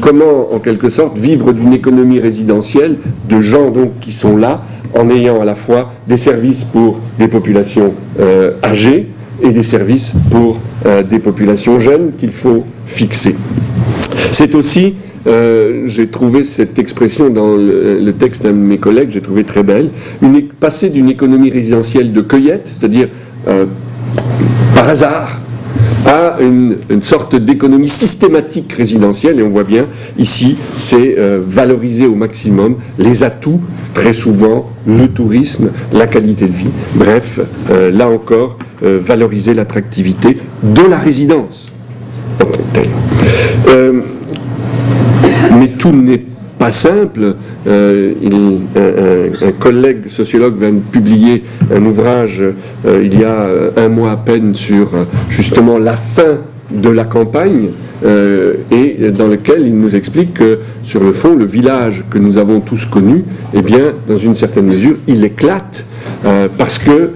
comment, en quelque sorte, vivre d'une économie résidentielle, de gens donc qui sont là, en ayant à la fois des services pour des populations âgées et des services pour des populations jeunes qu'il faut fixer. C'est aussi, j'ai trouvé cette expression dans le texte d'un de mes collègues, j'ai trouvé très belle, passer d'une économie résidentielle de cueillette, c'est-à-dire par hasard, à une sorte d'économie systématique résidentielle, et on voit bien ici, c'est valoriser au maximum les atouts, très souvent le tourisme, la qualité de vie. Bref, là encore, valoriser l'attractivité de la résidence en tant que telle. Mais tout n'est pas simple. Un collègue sociologue vient de publier un ouvrage il y a un mois à peine sur justement la fin de la campagne et dans lequel il nous explique que sur le fond, le village que nous avons tous connu, eh bien, dans une certaine mesure, il éclate parce que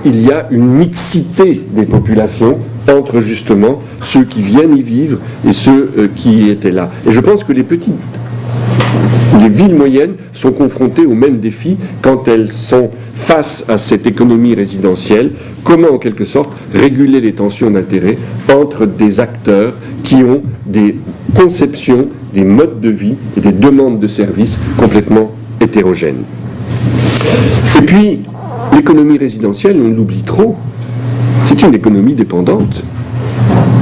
il y a une mixité des populations entre justement ceux qui viennent y vivre et ceux qui étaient là. Et je pense que les villes moyennes sont confrontées aux mêmes défis quand elles sont face à cette économie résidentielle. Comment, en quelque sorte, réguler les tensions d'intérêt entre des acteurs qui ont des conceptions, des modes de vie et des demandes de services complètement hétérogènes. Et puis, l'économie résidentielle, on l'oublie trop, c'est une économie dépendante.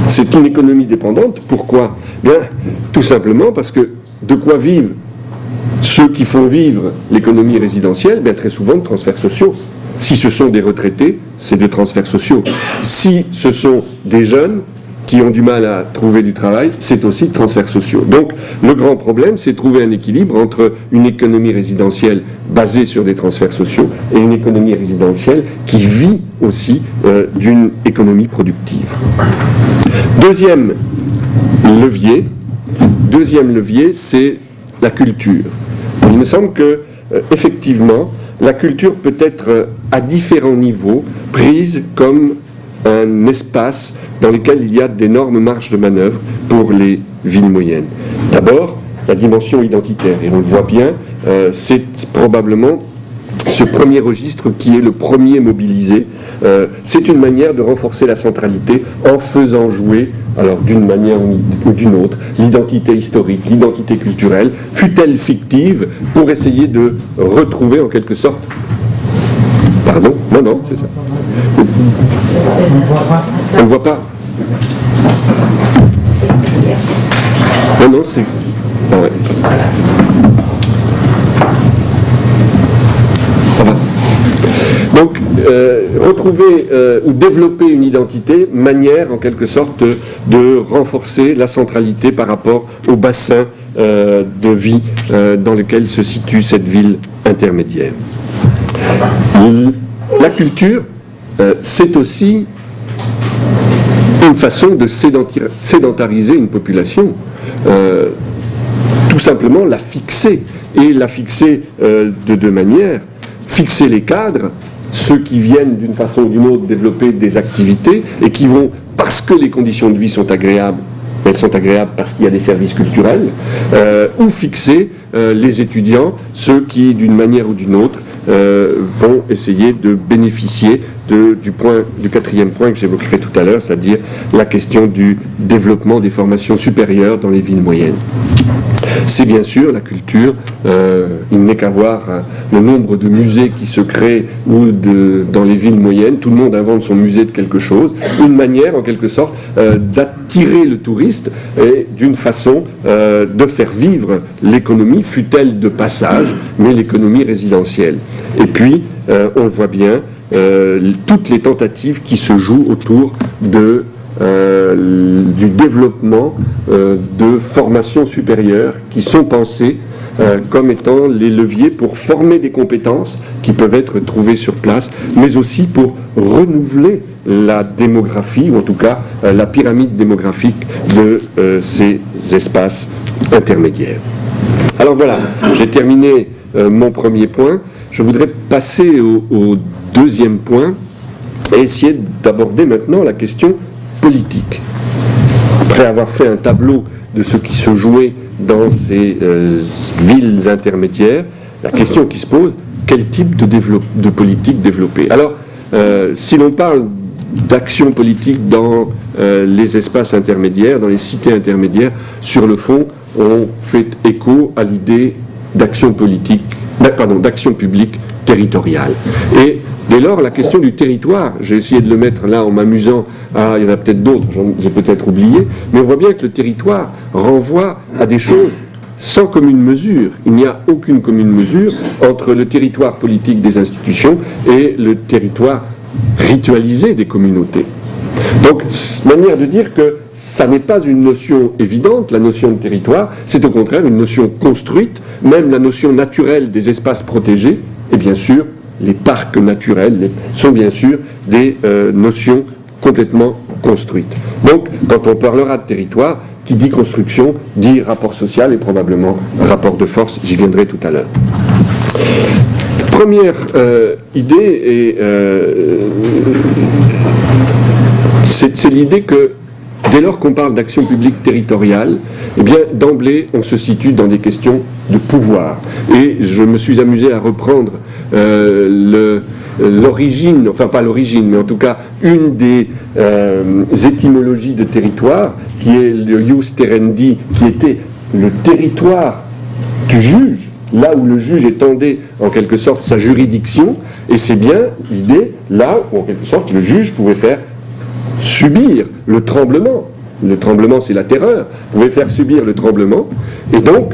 C'est une économie dépendante, pourquoi ? Bien, tout simplement parce que de quoi vivent ceux qui font vivre l'économie résidentielle, bien très souvent de transferts sociaux. Si ce sont des retraités, c'est de transferts sociaux. Si ce sont des jeunes qui ont du mal à trouver du travail, c'est aussi de transferts sociaux. Donc le grand problème, c'est de trouver un équilibre entre une économie résidentielle basée sur des transferts sociaux et une économie résidentielle qui vit aussi d'une économie productive. Deuxième levier, c'est la culture. Il me semble que, effectivement, la culture peut être à différents niveaux prise comme un espace dans lequel il y a d'énormes marges de manœuvre pour les villes moyennes. D'abord, la dimension identitaire, et on le voit bien, c'est probablement ce premier registre qui est le premier mobilisé. C'est une manière de renforcer la centralité en faisant jouer, alors d'une manière ou d'une autre, l'identité historique, l'identité culturelle, fût-elle fictive, pour essayer de retrouver en quelque sorte... Pardon ? Non, c'est ça. On ne voit pas. Non, c'est... Ah ouais. Ça va. Donc, retrouver ou développer une identité, manière en quelque sorte de renforcer la centralité par rapport au bassin de vie dans lequel se situe cette ville intermédiaire. La culture, c'est aussi une façon de sédentariser une population, tout simplement la fixer, et la fixer de deux manières. Fixer les cadres, ceux qui viennent d'une façon ou d'une autre développer des activités et qui vont, parce que les conditions de vie sont agréables, elles sont agréables parce qu'il y a des services culturels, ou fixer les étudiants, ceux qui d'une manière ou d'une autre vont essayer de bénéficier du quatrième point que j'évoquerai tout à l'heure, c'est-à-dire la question du développement des formations supérieures dans les villes moyennes. C'est bien sûr la culture, il n'est qu'à voir le nombre de musées qui se créent dans les villes moyennes, tout le monde invente son musée de quelque chose, une manière en quelque sorte d'attirer le touriste et d'une façon de faire vivre l'économie, fût-elle de passage, mais l'économie résidentielle. Et puis, on le voit bien, toutes les tentatives qui se jouent autour du développement de formations supérieures qui sont pensées comme étant les leviers pour former des compétences qui peuvent être trouvées sur place, mais aussi pour renouveler la démographie, ou en tout cas la pyramide démographique de ces espaces intermédiaires. Alors voilà, j'ai terminé mon premier point. Je voudrais passer au deuxième point et essayer d'aborder maintenant la question politique. Après avoir fait un tableau de ce qui se jouait dans ces villes intermédiaires, la question qui se pose, quel type de politique développer? Alors, si l'on parle d'action politique dans les espaces intermédiaires, dans les cités intermédiaires, sur le fond, on fait écho à l'idée d'action politique, d'action publique territoriale. Et dès lors, la question du territoire, j'ai essayé de le mettre là en m'amusant, il y en a peut-être d'autres, j'ai peut-être oublié, mais on voit bien que le territoire renvoie à des choses sans commune mesure. Il n'y a aucune commune mesure entre le territoire politique des institutions et le territoire ritualisé des communautés. Donc, manière de dire que ça n'est pas une notion évidente, la notion de territoire, c'est au contraire une notion construite, même la notion naturelle des espaces protégés, et bien sûr, les parcs naturels sont bien sûr des notions complètement construites. Donc, quand on parlera de territoire, qui dit construction, dit rapport social et probablement rapport de force, j'y viendrai tout à l'heure. Première idée, c'est l'idée que dès lors qu'on parle d'action publique territoriale, eh bien d'emblée on se situe dans des questions de pouvoir. Et je me suis amusé à reprendre l'origine, enfin pas l'origine, mais en tout cas une des étymologies de territoire, qui est le ius terendi, qui était le territoire du juge, là où le juge étendait en quelque sorte sa juridiction, et c'est bien l'idée là où en quelque sorte le juge pouvait faire subir le tremblement. Le tremblement, c'est la terreur. Pouvait faire subir le tremblement et donc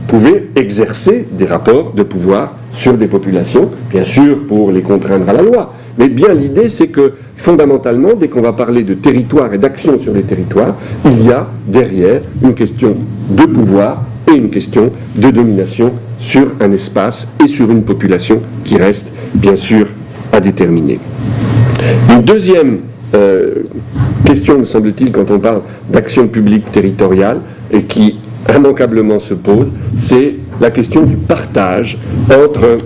pouvait exercer des rapports de pouvoir sur des populations, bien sûr pour les contraindre à la loi. Mais bien l'idée, c'est que fondamentalement, dès qu'on va parler de territoire et d'action sur les territoires, il y a derrière une question de pouvoir et une question de domination sur un espace et sur une population qui reste bien sûr à déterminer. Une deuxième question, me semble-t-il, quand on parle d'action publique territoriale et qui immanquablement se pose, c'est la question du partage entre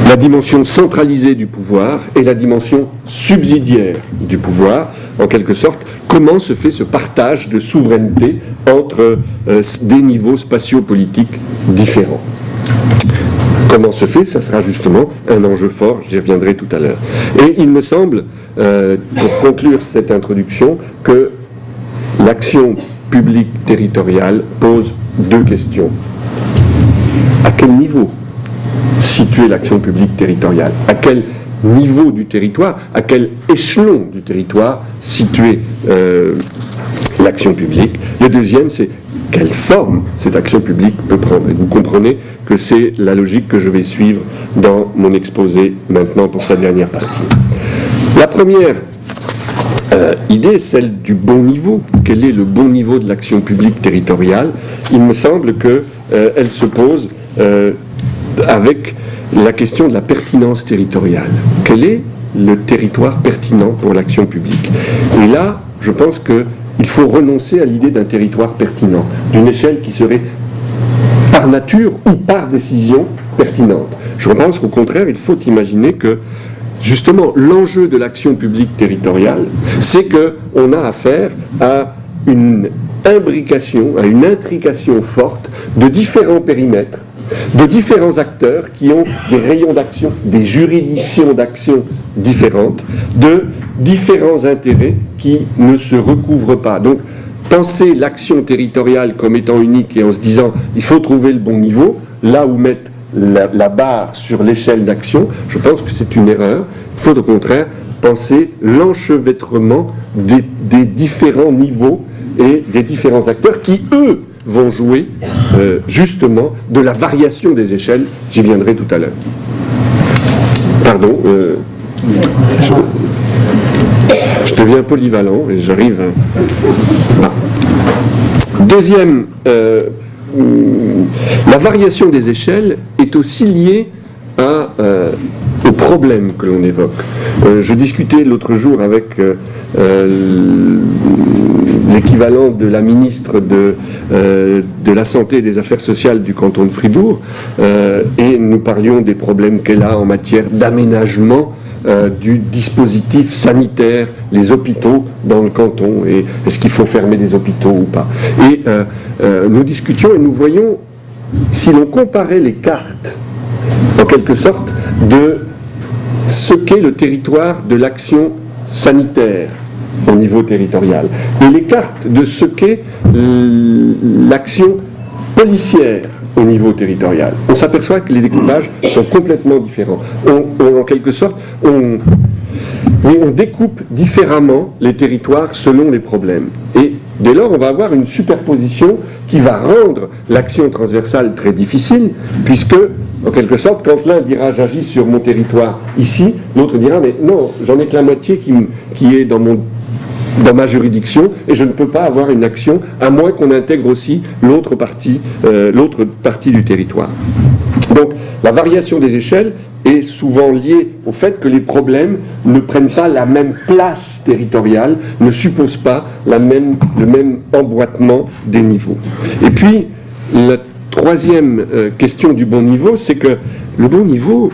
la dimension centralisée du pouvoir et la dimension subsidiaire du pouvoir. En quelque sorte, comment se fait ce partage de souveraineté entre des niveaux spatio-politiques différents. Comment se fait? Ça sera justement un enjeu fort, j'y reviendrai tout à l'heure. Et il me semble, pour conclure cette introduction, que l'action publique territoriale pose deux questions. À quel niveau situer l'action publique territoriale? À quel niveau du territoire, à quel échelon du territoire situer l'action publique? Le deuxième, c'est quelle forme cette action publique peut prendre. Et vous comprenez que c'est la logique que je vais suivre dans mon exposé maintenant pour sa dernière partie. La première idée est celle du bon niveau. Quel est le bon niveau de l'action publique territoriale? Il me semble qu'elle se pose avec la question de la pertinence territoriale. Quel est le territoire pertinent pour l'action publique? Et là, je pense qu'il faut renoncer à l'idée d'un territoire pertinent, d'une échelle qui serait par nature ou par décision pertinente. Je pense qu'au contraire, il faut imaginer que justement l'enjeu de l'action publique territoriale, c'est qu'on a affaire à une imbrication, à une intrication forte de différents périmètres, de différents acteurs qui ont des rayons d'action, des juridictions d'action différentes, de différents intérêts qui ne se recouvrent pas. Donc, penser l'action territoriale comme étant unique et en se disant il faut trouver le bon niveau, là où mettre la barre sur l'échelle d'action, je pense que c'est une erreur. Il faut au contraire penser l'enchevêtrement des différents niveaux et des différents acteurs qui, eux, vont jouer justement de la variation des échelles. J'y viendrai tout à l'heure. Pardon, je deviens polyvalent et j'arrive à... Deuxième, la variation des échelles est aussi liée au problème que l'on évoque. Je discutais l'autre jour avec l'équivalent de la ministre de la Santé et des Affaires sociales du canton de Fribourg, et nous parlions des problèmes qu'elle a en matière d'aménagement du dispositif sanitaire, les hôpitaux dans le canton, et est-ce qu'il faut fermer des hôpitaux ou pas. Et nous discutions et nous voyons, si l'on comparait les cartes, en quelque sorte, de ce qu'est le territoire de l'action sanitaire au niveau territorial, et les cartes de ce qu'est l'action policière au niveau territorial, on s'aperçoit que les découpages sont complètement différents. En quelque sorte, on découpe différemment les territoires selon les problèmes. Et dès lors, on va avoir une superposition qui va rendre l'action transversale très difficile, puisque, en quelque sorte, quand l'un dira « j'agis sur mon territoire ici », l'autre dira « mais non, j'en ai que la moitié qui est dans ma juridiction, et je ne peux pas avoir une action, à moins qu'on intègre aussi l'autre partie du territoire ». Donc, la variation des échelles est souvent liée au fait que les problèmes ne prennent pas la même place territoriale, ne supposent pas le même emboîtement des niveaux. Et puis, la troisième question du bon niveau, c'est que le bon niveau,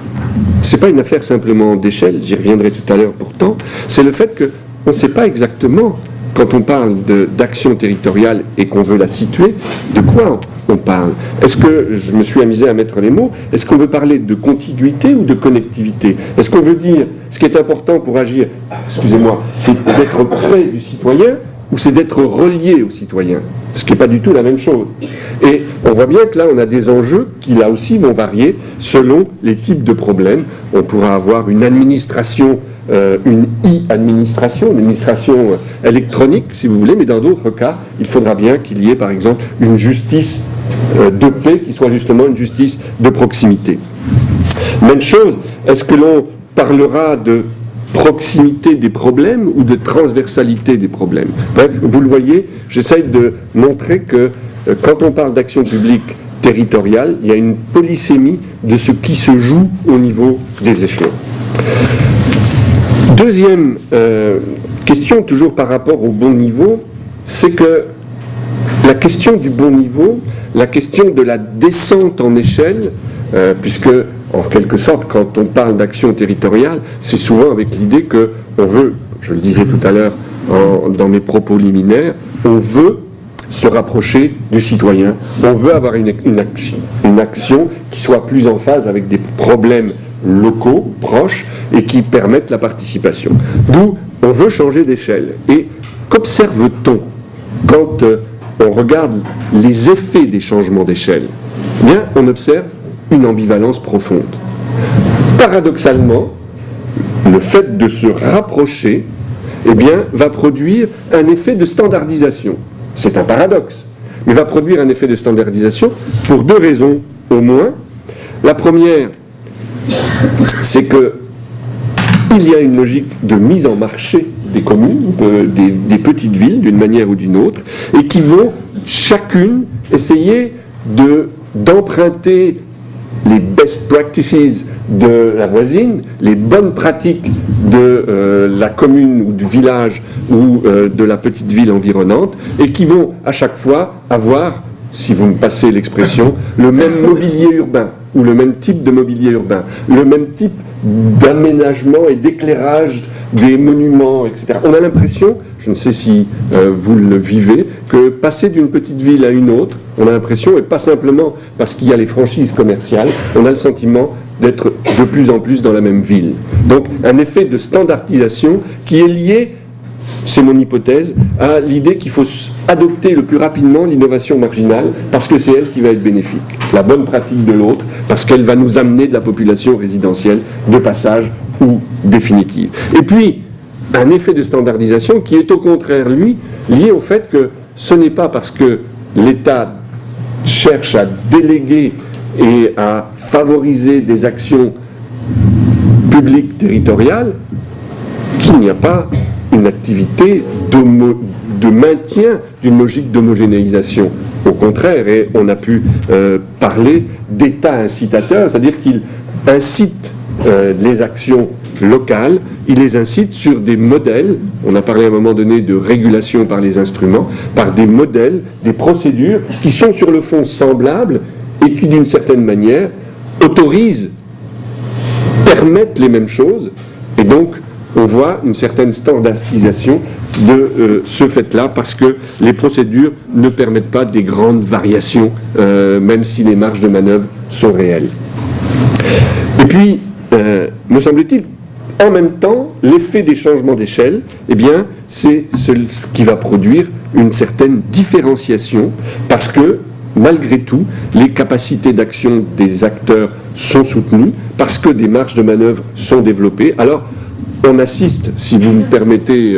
ce n'est pas une affaire simplement d'échelle, j'y reviendrai tout à l'heure pourtant, c'est le fait que on ne sait pas exactement, quand on parle d'action territoriale et qu'on veut la situer, de quoi on parle. Est-ce que, je me suis amusé à mettre les mots, est-ce qu'on veut parler de contiguïté ou de connectivité? Est-ce qu'on veut dire, ce qui est important pour agir, excusez-moi, c'est d'être près du citoyen ou c'est d'être relié au citoyen? Ce qui n'est pas du tout la même chose. Et on voit bien que là, on a des enjeux qui, là aussi, vont varier selon les types de problèmes. On pourra avoir une administration, une e-administration, une administration électronique, si vous voulez, mais dans d'autres cas, il faudra bien qu'il y ait, par exemple, une justice de paix qui soit justement une justice de proximité. Même chose, est-ce que l'on parlera de proximité des problèmes ou de transversalité des problèmes? Bref, vous le voyez, j'essaye de montrer que quand on parle d'action publique territoriale, il y a une polysémie de ce qui se joue au niveau des échelons. Deuxième question, toujours par rapport au bon niveau, c'est que la question du bon niveau, la question de la descente en échelle, puisque en quelque sorte, quand on parle d'action territoriale, c'est souvent avec l'idée qu'on veut, je le disais tout à l'heure dans mes propos liminaires, on veut se rapprocher du citoyen. On veut avoir une action qui soit plus en phase avec des problèmes locaux, proches, et qui permettent la participation. D'où on veut changer d'échelle. Et qu'observe-t-on quand on regarde les effets des changements d'échelle? Eh bien, on observe une ambivalence profonde. Paradoxalement, le fait de se rapprocher, eh bien, va produire un effet de standardisation. C'est un paradoxe, mais va produire un effet de standardisation pour deux raisons au moins. La première, c'est que il y a une logique de mise en marché des communes, des petites villes, d'une manière ou d'une autre, et qui vont chacune essayer d'emprunter les best practices de la voisine, les bonnes pratiques de la commune ou du village ou de la petite ville environnante, et qui vont à chaque fois avoir, si vous me passez l'expression, le même mobilier urbain, ou le même type de mobilier urbain, le même type d'aménagement et d'éclairage des monuments, etc. On a l'impression, je ne sais si vous le vivez, que passer d'une petite ville à une autre, on a l'impression, et pas simplement parce qu'il y a les franchises commerciales, on a le sentiment d'être de plus en plus dans la même ville. Donc un effet de standardisation qui est lié, c'est mon hypothèse, à l'idée qu'il faut adopter le plus rapidement l'innovation marginale parce que c'est elle qui va être bénéfique. La bonne pratique de l'autre parce qu'elle va nous amener de la population résidentielle de passage ou définitive. Et puis, un effet de standardisation qui est au contraire, lui, lié au fait que ce n'est pas parce que l'État cherche à déléguer et à favoriser des actions publiques territoriales qu'il n'y a pas une activité de maintien d'une logique d'homogénéisation. Au contraire, et on a pu parler d'État incitateur, c'est-à-dire qu'il incite les actions locales, il les incite sur des modèles, on a parlé à un moment donné de régulation par les instruments, par des modèles, des procédures qui sont sur le fond semblables et qui d'une certaine manière autorisent, permettent les mêmes choses, et donc on voit une certaine standardisation de ce fait-là, parce que les procédures ne permettent pas des grandes variations, même si les marges de manœuvre sont réelles. Et puis, me semble-t-il, en même temps, l'effet des changements d'échelle, eh bien, c'est ce qui va produire une certaine différenciation, parce que, malgré tout, les capacités d'action des acteurs sont soutenues, parce que des marges de manœuvre sont développées. Alors, on assiste, si vous me permettez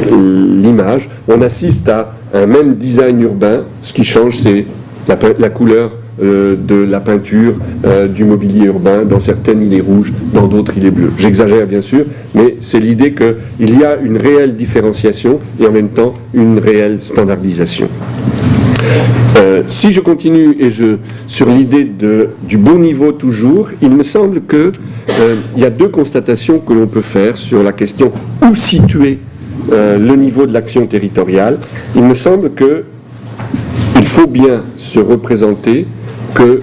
l'image, on assiste à un même design urbain. Ce qui change, c'est la couleur de la peinture du mobilier urbain. Dans certaines, il est rouge, dans d'autres, il est bleu. J'exagère, bien sûr, mais c'est l'idée qu'il y a une réelle différenciation et en même temps une réelle standardisation. Si je continue sur l'idée du bon niveau toujours, il me semble qu'il y a deux constatations que l'on peut faire sur la question où situer le niveau de l'action territoriale. Il me semble qu'il faut bien se représenter que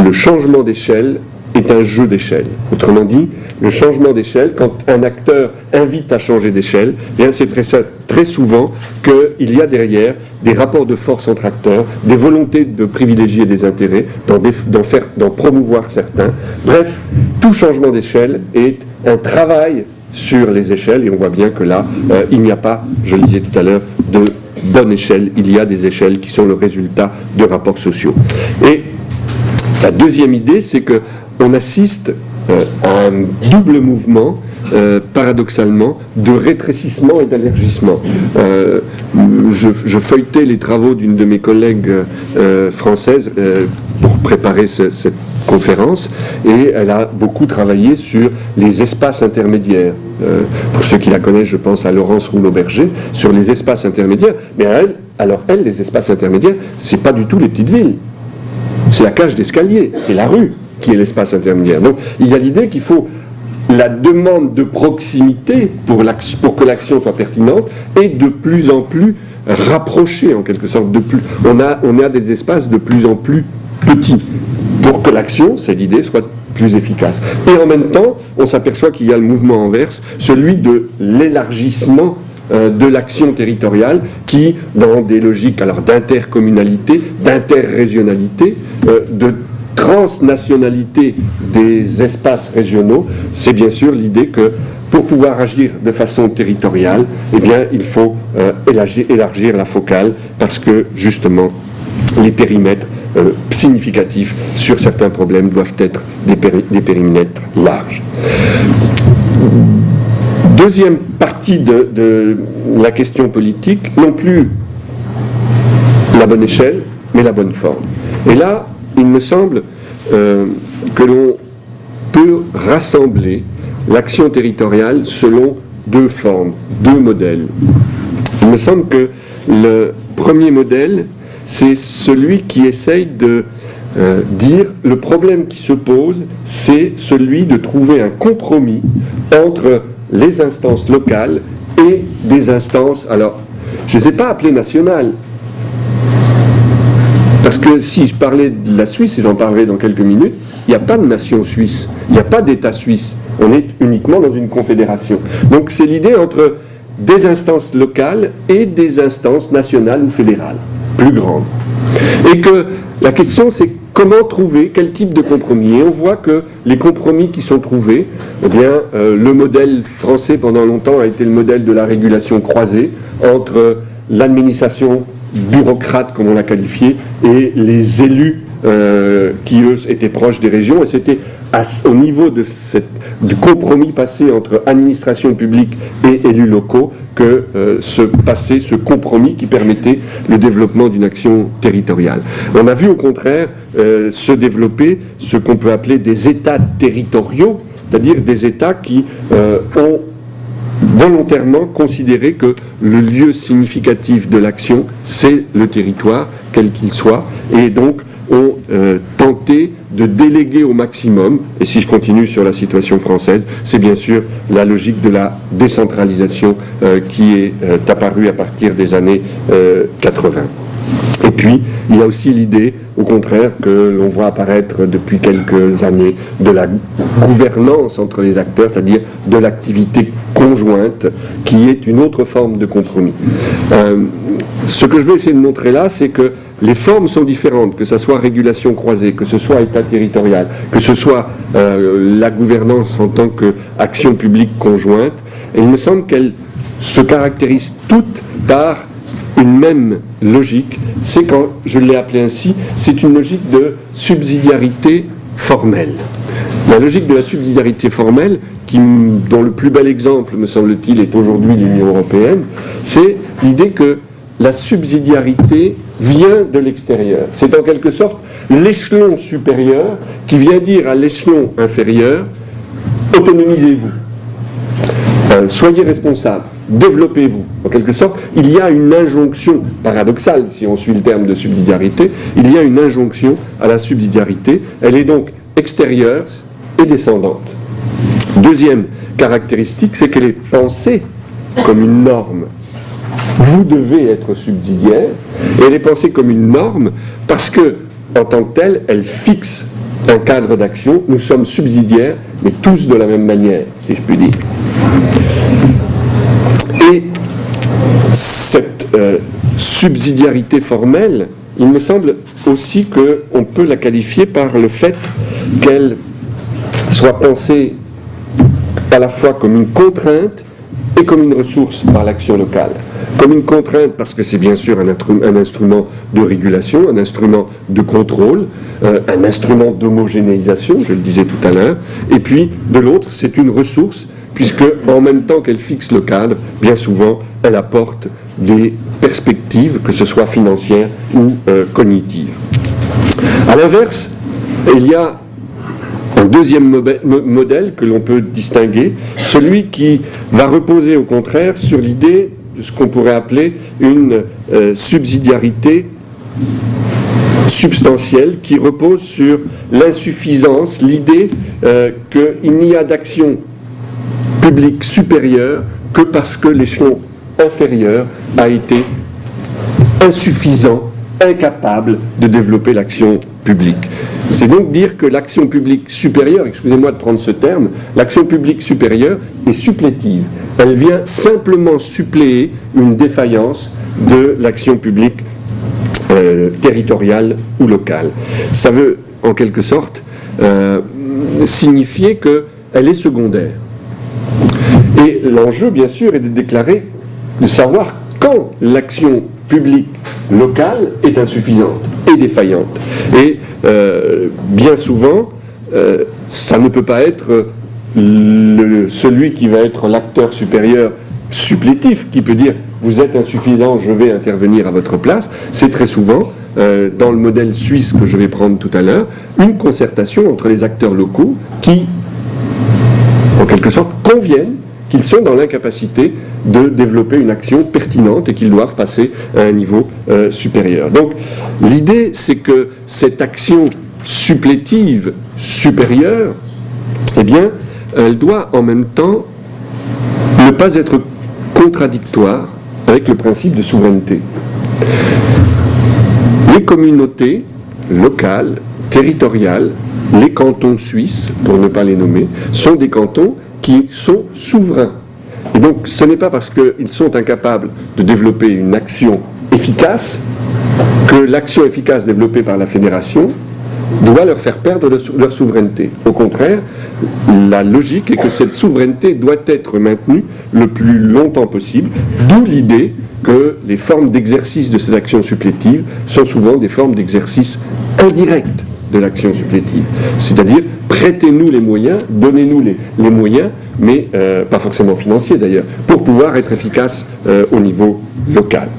le changement d'échelle est un jeu d'échelle. Autrement dit, le changement d'échelle, quand un acteur invite à changer d'échelle, c'est très souvent qu'il y a derrière des rapports de force entre acteurs, des volontés de privilégier des intérêts, d'en promouvoir certains. Bref, tout changement d'échelle est un travail sur les échelles, et on voit bien que là, il n'y a pas, je le disais tout à l'heure, de bonne échelle. Il y a des échelles qui sont le résultat de rapports sociaux. Et la deuxième idée, c'est qu'on assiste à un double mouvement, paradoxalement, de rétrécissement et d'élargissement. Je feuilletais les travaux d'une de mes collègues françaises pour préparer cette conférence, et elle a beaucoup travaillé sur les espaces intermédiaires. Pour ceux qui la connaissent, je pense à Laurence Rouleau-Berger, sur les espaces intermédiaires. Mais elle, les espaces intermédiaires, c'est pas du tout les petites villes. C'est la cage d'escalier, c'est la rue qui est l'espace intermédiaire. Donc il y a l'idée qu'il faut la demande de proximité pour que l'action soit pertinente et de plus en plus rapprochée en quelque sorte. On a des espaces de plus en plus petits pour que l'action, c'est l'idée, soit plus efficace. Et en même temps, on s'aperçoit qu'il y a le mouvement inverse, celui de l'élargissement de l'action territoriale qui, dans des logiques alors d'intercommunalité, d'interrégionalité, de transnationalité des espaces régionaux, c'est bien sûr l'idée que pour pouvoir agir de façon territoriale, eh bien, il faut élargir la focale parce que, justement, les périmètres significatifs sur certains problèmes doivent être des périmètres larges. Deuxième partie de la question politique, non plus la bonne échelle, mais la bonne forme. Et là, il me semble que l'on peut rassembler l'action territoriale selon deux formes, deux modèles. Il me semble que le premier modèle, c'est celui qui essaye de dire le problème qui se pose, c'est celui de trouver un compromis entre les instances locales et des instances, alors, je ne les ai pas appelées nationales, parce que si je parlais de la Suisse, et j'en parlerai dans quelques minutes, il n'y a pas de nation suisse, il n'y a pas d'État suisse, on est uniquement dans une confédération. Donc c'est l'idée entre des instances locales et des instances nationales ou fédérales, plus grandes. Et que la question c'est comment trouver, quel type de compromis. Et on voit que les compromis qui sont trouvés, eh bien, le modèle français pendant longtemps a été le modèle de la régulation croisée entre l'administration bureaucrate, comme on l'a qualifié, et les élus qui, eux, étaient proches des régions. Et c'était au niveau du compromis passé entre administration publique et élus locaux que se passait ce compromis qui permettait le développement d'une action territoriale. On a vu au contraire se développer ce qu'on peut appeler des États territoriaux, c'est-à-dire des États qui ont volontairement considéré que le lieu significatif de l'action, c'est le territoire, quel qu'il soit, et donc ont tenté de déléguer au maximum, et si je continue sur la situation française, c'est bien sûr la logique de la décentralisation qui est apparue à partir des années 80. Et puis, il y a aussi l'idée, au contraire, que l'on voit apparaître depuis quelques années de la gouvernance entre les acteurs, c'est-à-dire de l'activité conjointe, qui est une autre forme de compromis. Ce que je vais essayer de montrer là, c'est que les formes sont différentes, que ce soit régulation croisée, que ce soit État territorial, que ce soit la gouvernance en tant qu'action publique conjointe, et il me semble qu'elles se caractérisent toutes par une même logique, c'est quand je l'ai appelé ainsi, c'est une logique de subsidiarité formelle. La logique de la subsidiarité formelle, dont le plus bel exemple, me semble-t-il, est aujourd'hui l'Union européenne, c'est l'idée que la subsidiarité vient de l'extérieur. C'est en quelque sorte l'échelon supérieur qui vient dire à l'échelon inférieur « autonomisez-vous, soyez responsables, développez-vous ». En quelque sorte, il y a une injonction paradoxale, si on suit le terme de subsidiarité, il y a une injonction à la subsidiarité. Elle est donc extérieure et descendante. Deuxième caractéristique, c'est qu'elle est pensée comme une norme. Vous devez être subsidiaire, et elle est pensée comme une norme parce que, en tant que telle, elle fixe un cadre d'action. Nous sommes subsidiaires, mais tous de la même manière, si je puis dire. Et cette subsidiarité formelle, il me semble aussi qu'on peut la qualifier par le fait qu'elle soit pensée à la fois comme une contrainte et comme une ressource par l'action locale. Comme une contrainte parce que c'est bien sûr un instrument de régulation, un instrument de contrôle, un instrument d'homogénéisation, je le disais tout à l'heure, et puis de l'autre c'est une ressource puisque en même temps qu'elle fixe le cadre, bien souvent elle apporte des perspectives, que ce soit financières ou cognitives. A l'inverse, il y a un deuxième modèle que l'on peut distinguer, celui qui va reposer au contraire sur l'idée de ce qu'on pourrait appeler une subsidiarité substantielle qui repose sur l'insuffisance, l'idée qu'il n'y a d'action publique supérieure que parce que l'échelon inférieur a été insuffisant, incapable de développer l'action publique. C'est donc dire que l'action publique supérieure, excusez-moi de prendre ce terme, l'action publique supérieure est supplétive. Elle vient simplement suppléer une défaillance de l'action publique territoriale ou locale. Ça veut, en quelque sorte, signifier qu'elle est secondaire. Et l'enjeu, bien sûr, est de savoir quand l'action publique locale est insuffisante et défaillante. Et bien souvent, ça ne peut pas être celui qui va être l'acteur supérieur supplétif qui peut dire « vous êtes insuffisant, je vais intervenir à votre place ». C'est très souvent, dans le modèle suisse que je vais prendre tout à l'heure, une concertation entre les acteurs locaux qui, en quelque sorte, conviennent qu'ils sont dans l'incapacité de développer une action pertinente et qu'ils doivent passer à un niveau supérieur. Donc l'idée, c'est que cette action supplétive supérieure, eh bien, elle doit en même temps ne pas être contradictoire avec le principe de souveraineté. Les communautés locales, territoriales, les cantons suisses, pour ne pas les nommer, sont des cantons qui sont souverains. Et donc, ce n'est pas parce qu'ils sont incapables de développer une action efficace que l'action efficace développée par la fédération doit leur faire perdre leur souveraineté. Au contraire, la logique est que cette souveraineté doit être maintenue le plus longtemps possible, d'où l'idée que les formes d'exercice de cette action supplétive sont souvent des formes d'exercice indirect de l'action supplétive. C'est-à-dire, prêtez-nous les moyens, donnez-nous les moyens, mais pas forcément financiers d'ailleurs, pour pouvoir être efficace au niveau local.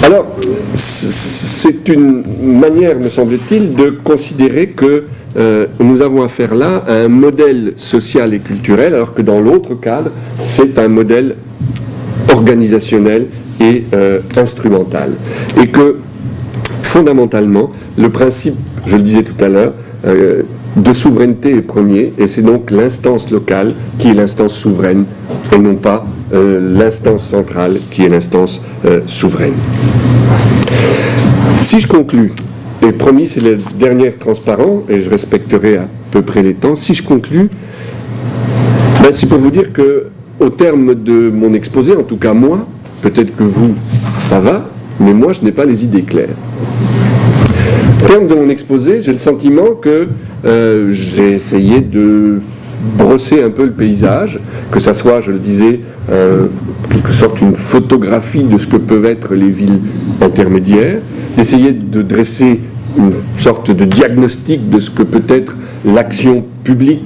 Alors, c'est une manière, me semble-t-il, de considérer que nous avons affaire là à un modèle social et culturel, alors que dans l'autre cadre, c'est un modèle organisationnel et instrumental. Et que, fondamentalement, le principe, je le disais tout à l'heure, de souveraineté est premier, et c'est donc l'instance locale qui est l'instance souveraine, et non pas l'instance centrale qui est l'instance souveraine. Si je conclus, et promis c'est le dernier transparent, et je respecterai à peu près les temps, si je conclus, ben c'est pour vous dire que au terme de mon exposé, en tout cas moi, peut-être que vous, ça va, mais moi je n'ai pas les idées claires. Au terme de mon exposé, j'ai le sentiment que j'ai essayé de brosser un peu le paysage, que ça soit, je le disais, en quelque sorte une photographie de ce que peuvent être les villes intermédiaires, d'essayer de dresser une sorte de diagnostic de ce que peut être l'action publique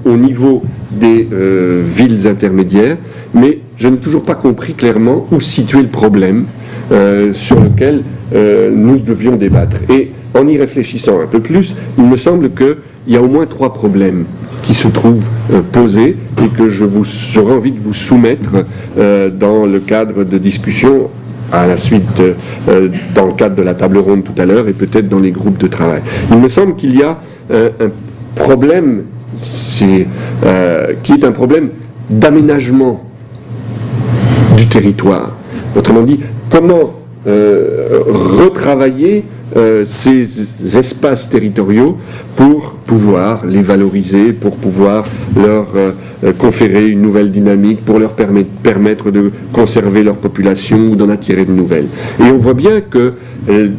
au niveau des villes intermédiaires, mais je n'ai toujours pas compris clairement où situer le problème sur lequel nous devions débattre. Et en y réfléchissant un peu plus, il me semble qu'il y a au moins 3 problèmes qui se trouvent posés et que j'aurais envie de vous soumettre dans le cadre de discussion à la suite, dans le cadre de la table ronde tout à l'heure et peut-être dans les groupes de travail. Il me semble qu'il y a un problème qui est un problème d'aménagement du territoire. Autrement dit, comment retravailler ces espaces territoriaux pour pouvoir les valoriser, pour pouvoir leur conférer une nouvelle dynamique, pour leur permettre de conserver leur population ou d'en attirer de nouvelles. Et on voit bien que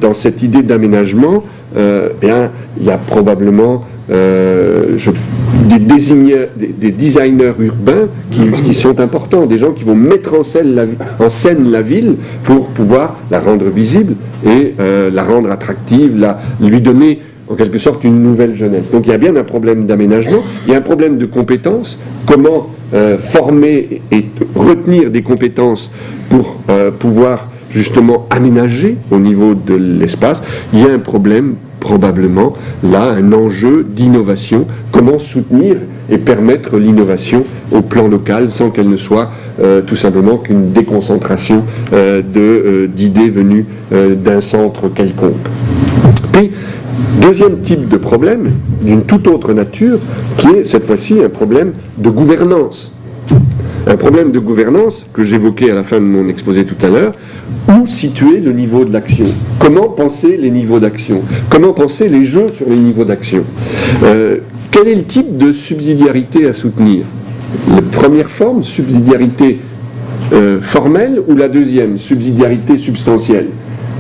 dans cette idée d'aménagement, il y a probablement des designers urbains qui sont importants, des gens qui vont mettre en scène la ville pour pouvoir la rendre visible et la rendre attractive, lui donner en quelque sorte une nouvelle jeunesse. Donc il y a bien un problème d'aménagement, il y a un problème de compétences, comment former et retenir des compétences pour pouvoir justement aménager au niveau de l'espace. Il y a un problème probablement là, un enjeu d'innovation, comment soutenir et permettre l'innovation au plan local sans qu'elle ne soit tout simplement qu'une déconcentration d'idées venues d'un centre quelconque. Puis, deuxième type de problème, d'une toute autre nature, qui est cette fois-ci un problème de gouvernance. Un problème de gouvernance que j'évoquais à la fin de mon exposé tout à l'heure, où situer le niveau de l'action? Comment penser les niveaux d'action? Comment penser les jeux sur les niveaux d'action? Quel est le type de subsidiarité à soutenir? La première forme, subsidiarité formelle, ou la deuxième, subsidiarité substantielle?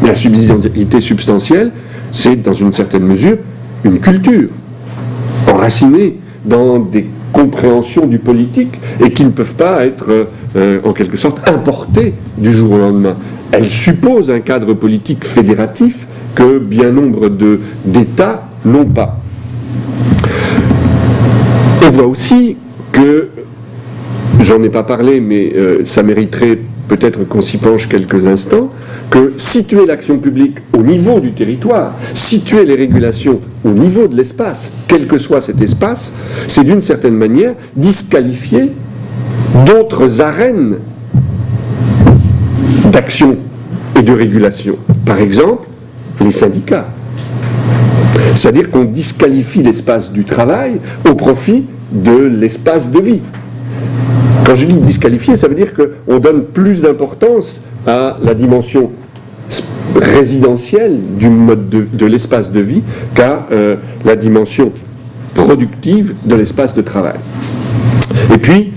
La subsidiarité substantielle, c'est dans une certaine mesure une culture enracinée dans des compréhensions du politique et qui ne peuvent pas être en quelque sorte importées du jour au lendemain. Elle suppose un cadre politique fédératif que bien nombre d'États n'ont pas. On voit aussi que, j'en ai pas parlé, mais ça mériterait peut-être qu'on s'y penche quelques instants, que situer l'action publique au niveau du territoire, situer les régulations au niveau de l'espace, quel que soit cet espace, c'est d'une certaine manière disqualifier d'autres arènes d'action et de régulation. Par exemple, les syndicats. C'est-à-dire qu'on disqualifie l'espace du travail au profit de l'espace de vie. Quand je dis disqualifier, ça veut dire qu'on donne plus d'importance à la dimension résidentielle du mode de l'espace de vie qu'à la dimension productive de l'espace de travail. Et puis,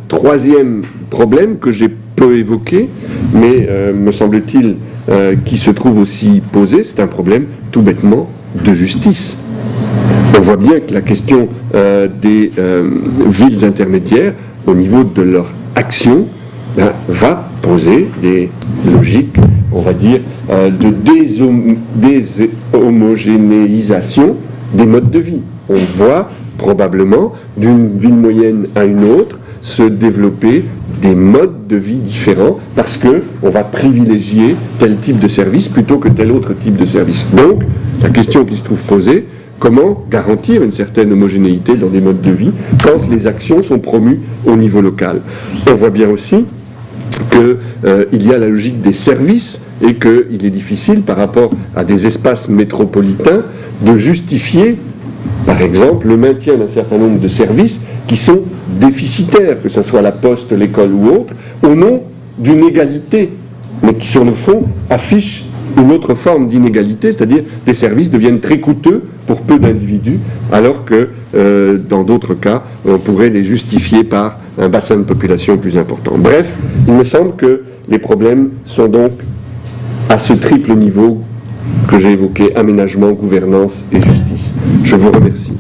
troisième problème que j'ai peu évoqué, mais me semble-t-il qui se trouve aussi posé, c'est un problème tout bêtement de justice. On voit bien que la question des villes intermédiaires, au niveau de leur action, va poser des logiques, on va dire, de déshomogénéisation des modes de vie. On voit probablement d'une ville moyenne à une autre se développer des modes de vie différents parce qu'on va privilégier tel type de service plutôt que tel autre type de service. Donc, la question qui se trouve posée, comment garantir une certaine homogénéité dans des modes de vie quand les actions sont promues au niveau local? On voit bien aussi qu'il y a la logique des services et qu'il est difficile par rapport à des espaces métropolitains de justifier, par exemple, le maintien d'un certain nombre de services qui sont déficitaires, que ce soit la poste, l'école ou autre, au nom d'une égalité, mais qui sur le fond affichent une autre forme d'inégalité, c'est-à-dire des services deviennent très coûteux pour peu d'individus, alors que dans d'autres cas, on pourrait les justifier par un bassin de population plus important. Bref, il me semble que les problèmes sont donc à ce triple niveau que j'ai évoqué, aménagement, gouvernance et justice. Je vous remercie.